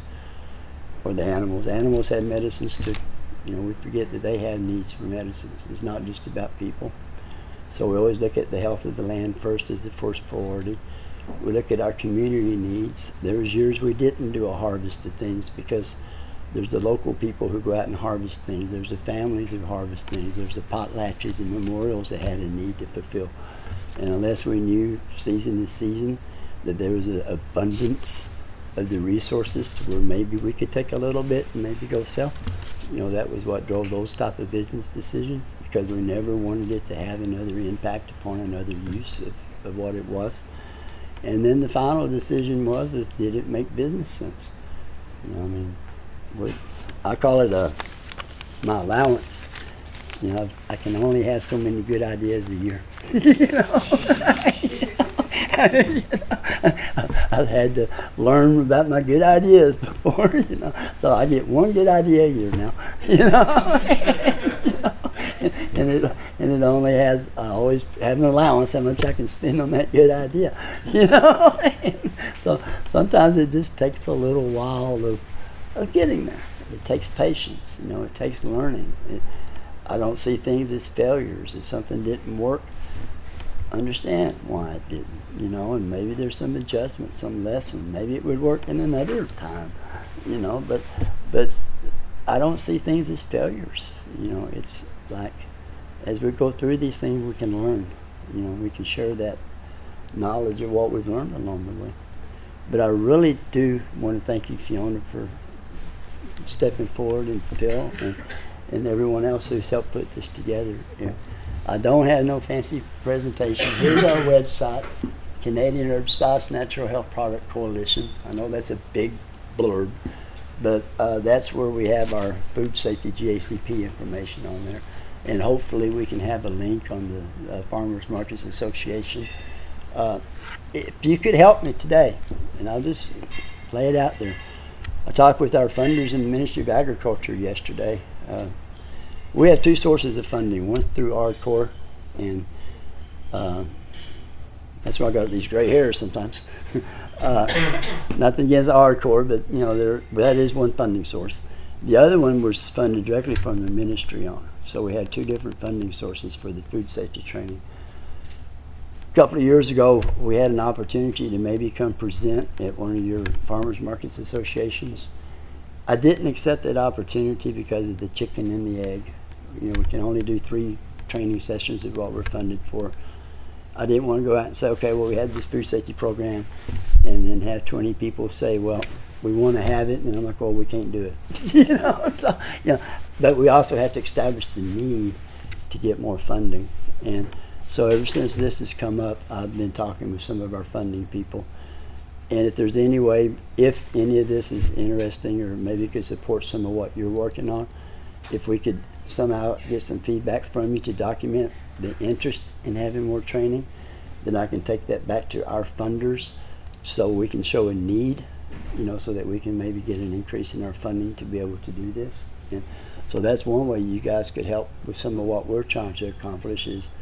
for the animals? Animals have medicines too. We forget that they have needs for medicines. It's not just about people. So we always look at the health of the land first as the first priority. We look at our community needs. There was years we didn't do a harvest of things because there's the local people who go out and harvest things. There's the families who harvest things. There's the potlatches and memorials that had a need to fulfill. And unless we knew season to season that there was an abundance of the resources to where maybe we could take a little bit and maybe go sell, that was what drove those type of business decisions, because we never wanted it to have another impact upon another use of what it was. And then the final decision was did it make business sense? I call it my allowance. I can only have so many good ideas a year. I've had to learn about my good ideas before, so I get one good idea a year now, and it only has, I always have an allowance how much I can spend on that good idea, and so sometimes it just takes a little while of getting there. It takes patience, it takes learning. I don't see things as failures. If something didn't work, understand why it didn't, and maybe there's some adjustment, some lesson. Maybe it would work in another time, but I don't see things as failures. It's like as we go through these things, we can learn. We can share that knowledge of what we've learned along the way. But I really do want to thank you, Fiona, for stepping forward, and Phil, and everyone else who's helped put this together. I don't have no fancy presentation. Here's our website, Canadian Herb Spice Natural Health Product Coalition. I know that's a big blurb, but that's where we have our food safety GACP information on there. And hopefully we can have a link on the Farmers Markets Association. If you could help me today, and I'll just lay it out there. I talked with our funders in the Ministry of Agriculture yesterday. We have two sources of funding. One's through ARCOR, and that's why I got these gray hairs sometimes. Nothing against ARCOR, but that is one funding source. The other one was funded directly from the ministry on. So we had two different funding sources for the food safety training. A couple of years ago, we had an opportunity to maybe come present at one of your farmers markets associations. I didn't accept that opportunity because of the chicken and the egg. We can only do 3 training sessions of what we're funded for. I didn't want to go out and say, okay, well, we had this food safety program, and then have 20 people say, well, we want to have it, and I'm like, well, we can't do it. But we also have to establish the need to get more funding. And so ever since this has come up, I've been talking with some of our funding people. And if there's any way, if any of this is interesting or maybe could support some of what you're working on, if we could somehow get some feedback from you to document the interest in having more training, then I can take that back to our funders so we can show a need, so that we can maybe get an increase in our funding to be able to do this. And so that's one way you guys could help with some of what we're trying to accomplish is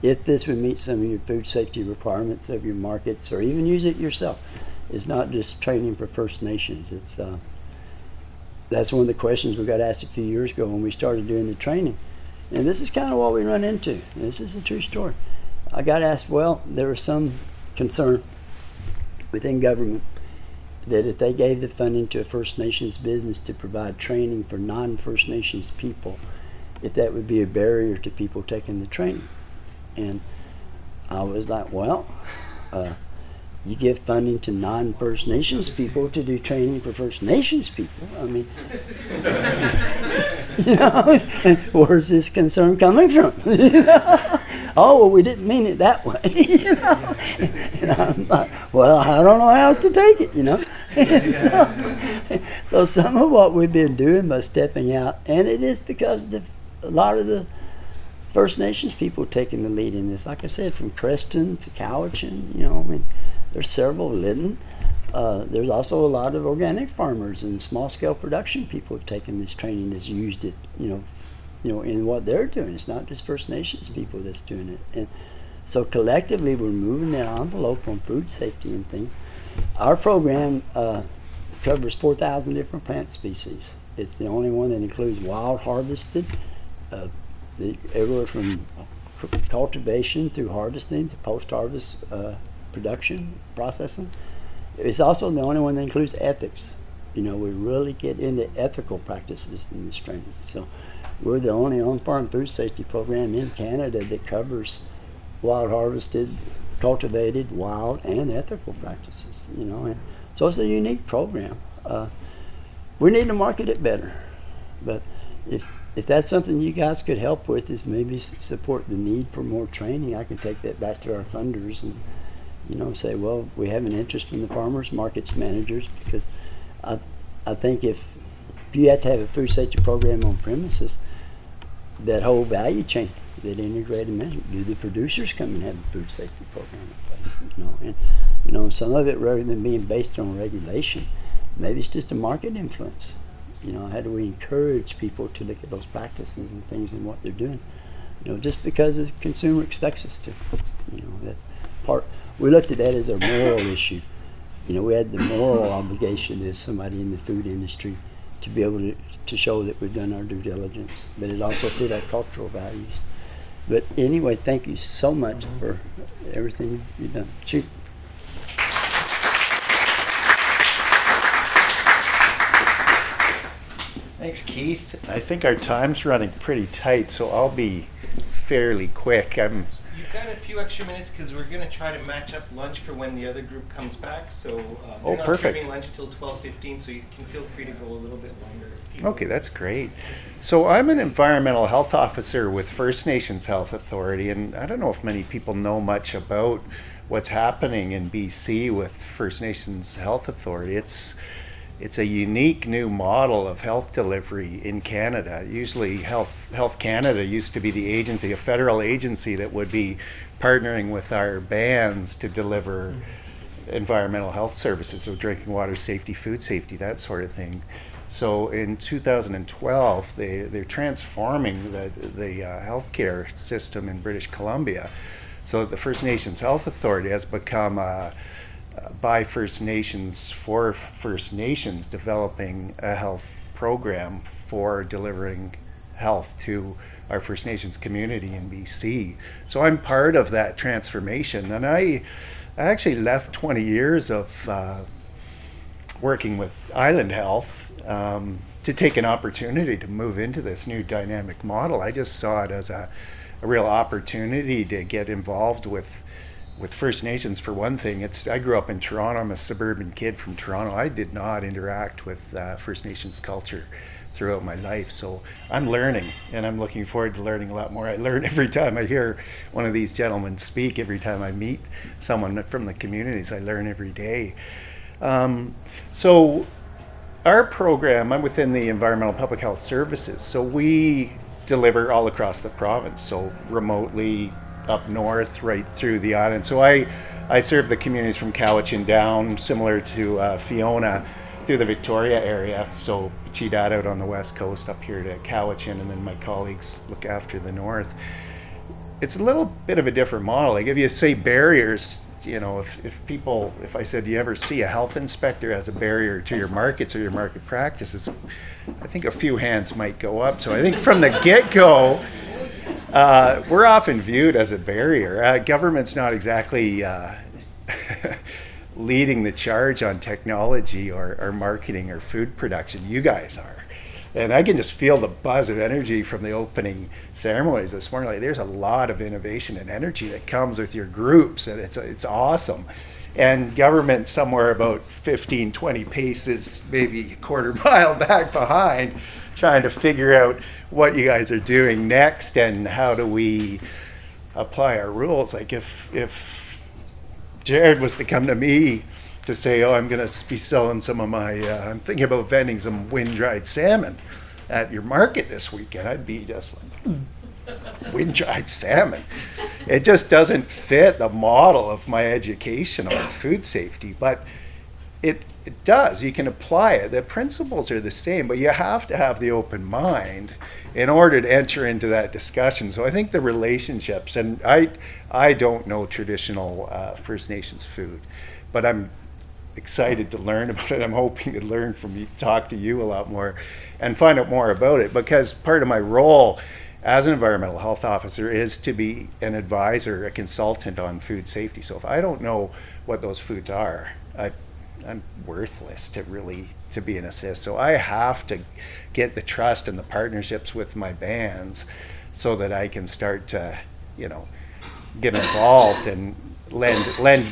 if this would meet some of your food safety requirements of your markets, or even use it yourself. It's not just training for First Nations. It's that's one of the questions we got asked a few years ago when we started doing the training. And this is kind of what we run into. This is a true story. I got asked, well, there was some concern within government that if they gave the funding to a First Nations business to provide training for non-First Nations people, if that would be a barrier to people taking the training. And I was like, well, you give funding to non-First Nations people to do training for First Nations people. I mean, you know, where's this concern coming from? You know? Oh, well, we didn't mean it that way. You know? And I'm like, well, I don't know how else to take it, you know. So some of what we've been doing by stepping out, and it is because a lot of the First Nations people taking the lead in this. Like I said, from Creston to Cowichan, you know, I mean, there's several, Lytton. There's also a lot of organic farmers and small-scale production people have taken this training, that's used it, you know, in what they're doing. It's not just First Nations people that's doing it. And so collectively, we're moving that envelope on food safety and things. Our program covers 4,000 different plant species. It's the only one that includes wild harvested, everywhere from cultivation through harvesting to post-harvest production, processing. It's also the only one that includes ethics. You know, we really get into ethical practices in this training. So we're the only on-farm food safety program in Canada that covers wild harvested, cultivated, wild, and ethical practices, you know. And so it's a unique program. We need to market it better. But if that's something you guys could help with, is maybe support the need for more training, I can take that back to our funders and, you know, say, well, we have an interest from the farmers markets managers, because I think if you have to have a food safety program on premises, that whole value chain, that integrated management, do the producers come and have a food safety program in place, you know? And, you know, some of it, rather than being based on regulation, maybe it's just a market influence. You know, how do we encourage people to look at those practices and things and what they're doing? You know, just because the consumer expects us to. You know, that's part. We looked at that as a moral issue. You know, we had the moral obligation as somebody in the food industry to be able to show that we've done our due diligence, but it also fit our cultural values. But anyway, thank you so much for everything you've done. Shoot. Thanks, Keith. I think our time's running pretty tight, so I'll be fairly quick. You've got a few extra minutes because we're going to try to match up lunch for when the other group comes back. So they're not perfect. serving lunch until 12:15, so you can feel free to go a little bit longer. Okay, that's great. So I'm an environmental health officer with First Nations Health Authority, and I don't know if many people know much about what's happening in BC with First Nations Health Authority. It's a unique new model of health delivery in Canada. Usually Health Canada used to be the agency, a federal agency that would be partnering with our bands to deliver environmental health services, so drinking water safety, food safety, that sort of thing. So in 2012, they're transforming the healthcare system in British Columbia, so that the First Nations Health Authority has become by First Nations for First Nations, developing a health program for delivering health to our First Nations community in BC. So I'm part of that transformation, and I actually left 20 years of working with Island Health to take an opportunity to move into this new dynamic model. I just saw it as a real opportunity to get involved with First Nations. For one thing, I grew up in Toronto. I'm a suburban kid from Toronto. I did not interact with First Nations culture throughout my life, so I'm learning, and I'm looking forward to learning a lot more. I learn every time I hear one of these gentlemen speak, every time I meet someone from the communities. I learn every day. So our program, I'm within the Environmental Public Health Services, so we deliver all across the province, so remotely, up north, right through the island. So I serve the communities from Cowichan down, similar to Fiona, through the Victoria area. So Cheetah out on the west coast, up here to Cowichan, and then my colleagues look after the north. It's a little bit of a different model. Like if you say barriers, you know, if I said, do you ever see a health inspector as a barrier to your markets or your market practices, I think a few hands might go up. So I think from the get-go, we're often viewed as a barrier. Government's not exactly leading the charge on technology or marketing or food production. You guys are. And I can just feel the buzz of energy from the opening ceremonies this morning. Like, there's a lot of innovation and energy that comes with your groups, and it's awesome. And government somewhere about 15, 20 paces, maybe a quarter mile back behind, trying to figure out what you guys are doing next and how do we apply our rules. Like if Jared was to come to me to say, oh, I'm going to be selling some of my, I'm thinking about vending some wind-dried salmon at your market this weekend, I'd be just like, wind-dried salmon. It just doesn't fit the model of my education on food safety, but it does. You can apply it. The principles are the same, but you have to have the open mind in order to enter into that discussion. So I think the relationships, and I don't know traditional First Nations food, but I'm excited to learn about it. I'm hoping to learn from you, talk to you a lot more and find out more about it, because part of my role as an environmental health officer is to be an advisor, a consultant on food safety. So if I don't know what those foods are, I'm worthless to be an assist. So I have to get the trust and the partnerships with my bands so that I can start to, get involved and lend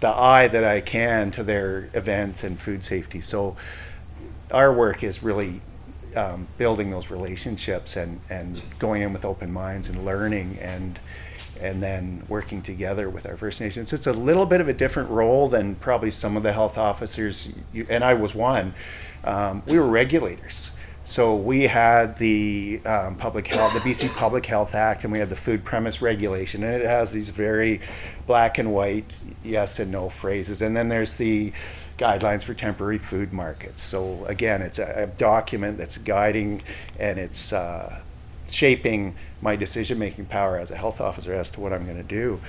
the eye that I can to their events and food safety. So our work is really building those relationships and going in with open minds and learning and then working together with our First Nations. It's a little bit of a different role than probably some of the health officers, and I was one. We were regulators. So we had the public health, the BC Public Health Act, and we had the food premise regulation, and it has these very black and white yes and no phrases. And then there's the guidelines for temporary food markets. So again, it's a document that's guiding and it's shaping my decision-making power as a health officer as to what I'm going to do.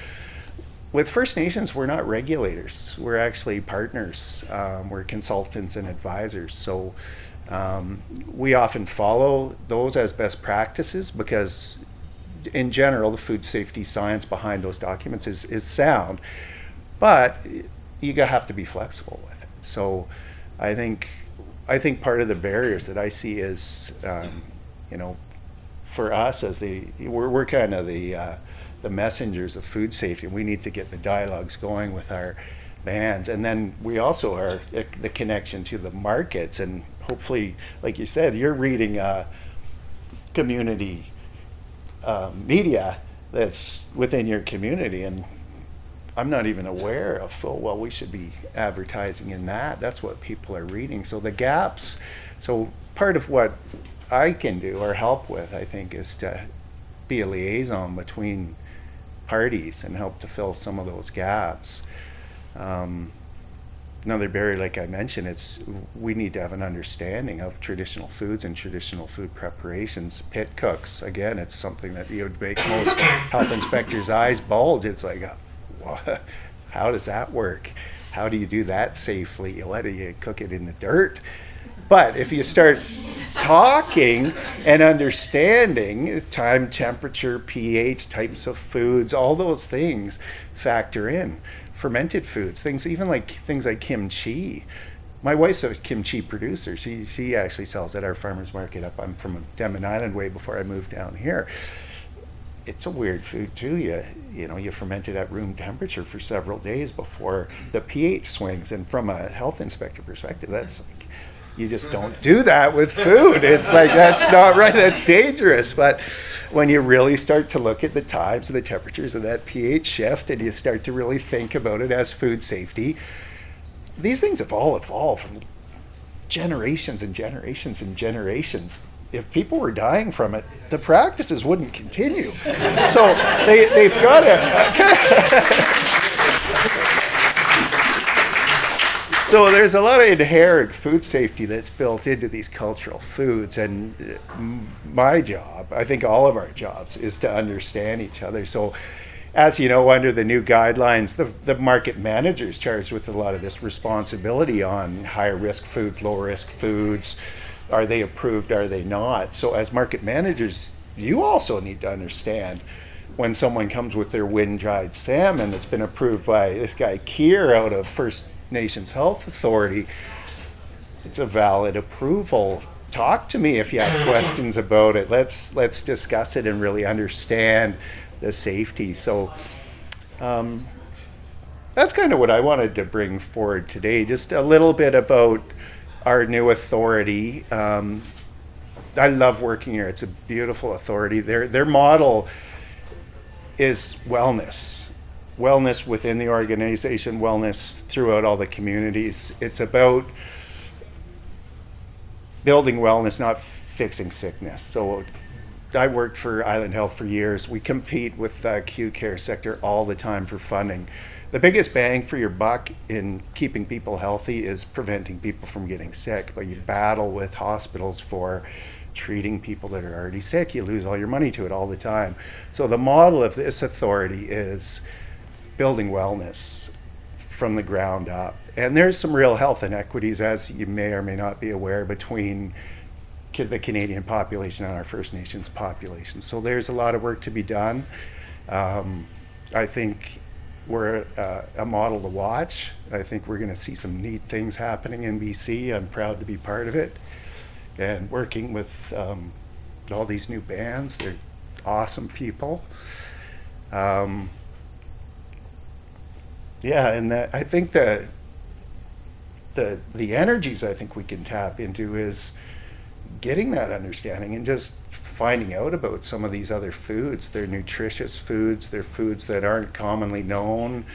With First Nations, we're not regulators. We're actually partners. We're consultants and advisors. So we often follow those as best practices because, in general, the food safety science behind those documents is sound. But you have to be flexible with it. So I think part of the barriers that I see is, for us as we're kind of the messengers of food safety. We need to get the dialogues going with our bands, and then we also are the connection to the markets. And hopefully, like you said, you're reading community media that's within your community, and I'm not even aware of full well we should be advertising in that. That's what people are reading. So the gaps. So part of what I can do or help with, I think, is to be a liaison between parties and help to fill some of those gaps. Another barrier, like I mentioned, it's we need to have an understanding of traditional foods and traditional food preparations. Pit cooks, again, it's something that would make most health inspectors' eyes bulge. It's like, how does that work? How do you do that safely? Why do you cook it in the dirt? But if you start talking and understanding time, temperature, pH, types of foods, all those things factor in. Fermented foods, things like kimchi. My wife's a kimchi producer. She actually sells at our farmers market up. I'm from Denman Island way before I moved down here. It's a weird food too. You ferment it at room temperature for several days before the pH swings. And from a health inspector perspective, that's like, you just don't do that with food. It's like, that's not right, that's dangerous. But when you really start to look at the times and the temperatures of that pH shift and you start to really think about it as food safety, these things have all evolved from generations and generations and generations. If people were dying from it, the practices wouldn't continue. So they've got to... So there's a lot of inherent food safety that's built into these cultural foods, and my job, I think all of our jobs, is to understand each other. So as you know, under the new guidelines, the market manager is charged with a lot of this responsibility on higher risk foods, low risk foods. Are they approved? Are they not? So as market managers, you also need to understand when someone comes with their wind-dried salmon that's been approved by this guy Keir out of First Nations Health Authority, it's a valid approval. Talk to me if you have questions about it. Let's discuss it and really understand the safety. So that's kind of what I wanted to bring forward today. Just a little bit about our new authority. I love working here. It's a beautiful authority. Their model is wellness within the organization, wellness throughout all the communities. It's about building wellness, not fixing sickness. So I worked for Island Health for years. We compete with the acute care sector all the time for funding. The biggest bang for your buck in keeping people healthy is preventing people from getting sick, but you battle with hospitals for treating people that are already sick. You lose all your money to it all the time. So the model of this authority is building wellness from the ground up. And there's some real health inequities, as you may or may not be aware, between the Canadian population and our First Nations population. So there's a lot of work to be done. I think we're a model to watch. I think we're going to see some neat things happening in BC. I'm proud to be part of it. And working with all these new bands. They're awesome people. Yeah, and I think the energies I think we can tap into is getting that understanding and just finding out about some of these other foods. They're nutritious foods. They're foods that aren't commonly known.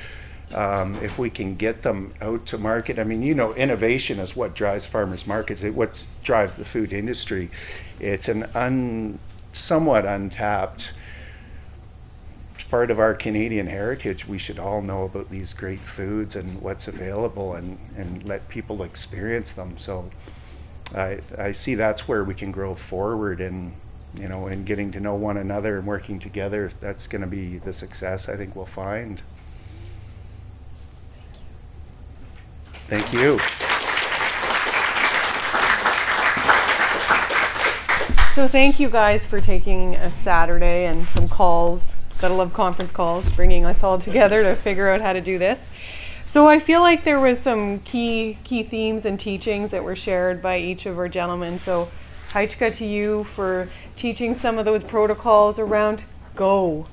If we can get them out to market, I mean, you know, innovation is what drives farmers markets. It's what drives the food industry. It's an somewhat untapped part of our Canadian heritage. We should all know about these great foods and what's available, and let people experience them. So I see that's where we can grow forward, and you know, in getting to know one another and working together. That's going to be the success I think we'll find. Thank you. So thank you guys for taking a Saturday and some calls. Gotta love conference calls, bringing us all together to figure out how to do this. So I feel like there was some key themes and teachings that were shared by each of our gentlemen. So Haichka, to you for teaching some of those protocols around go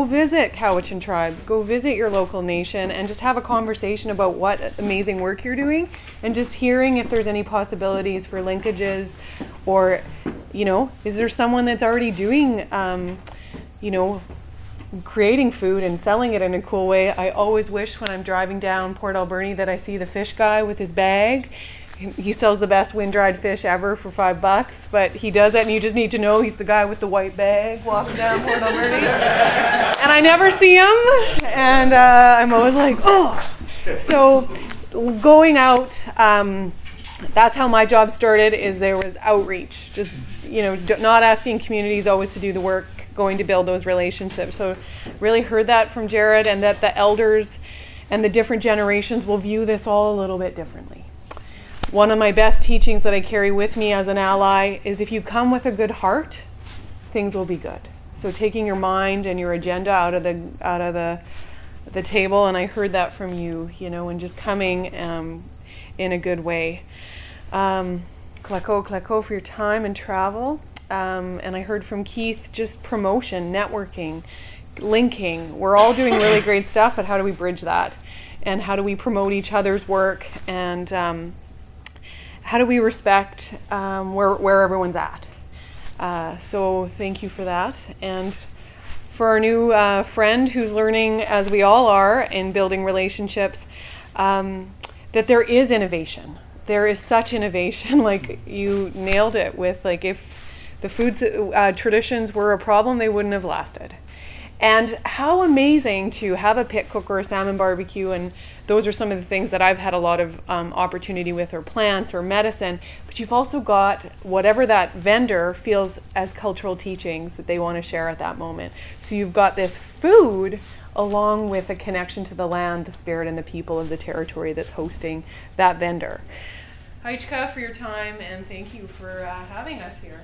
visit Cowichan tribes, go visit your local nation, and just have a conversation about what amazing work you're doing, and just hearing if there's any possibilities for linkages, or, you know, is there someone that's already doing, you know, creating food and selling it in a cool way. I always wish when I'm driving down Port Alberni that I see the fish guy with his bag. He sells the best wind-dried fish ever for $5, but he does it, and you just need to know he's the guy with the white bag walking down Port Alberni. And I never see him, and I'm always like, oh. So going out, that's how my job started, is there was outreach. Just, you know, not asking communities always to do the work, going to build those relationships. So really heard that from Jared, and that the elders and the different generations will view this all a little bit differently. One of my best teachings that I carry with me as an ally is if you come with a good heart, things will be good. So taking your mind and your agenda out of the table, and I heard that from you, you know, and just coming in a good way. Kleko for your time and travel. And I heard from Keith, just promotion, networking, linking. We're all doing really great stuff, but how do we bridge that? And how do we promote each other's work? And how do we respect where everyone's at? So thank you for that. And for our new friend who's learning, as we all are, in building relationships, that there is innovation. There is such innovation. Like, you nailed it with, like, if the food traditions were a problem, they wouldn't have lasted. And how amazing to have a pit cook or a salmon barbecue, and those are some of the things that I've had a lot of opportunity with, or plants or medicine, but you've also got whatever that vendor feels as cultural teachings that they want to share at that moment. So you've got this food along with a connection to the land, the spirit, and the people of the territory that's hosting that vendor. Haichka, for your time, and thank you for having us here.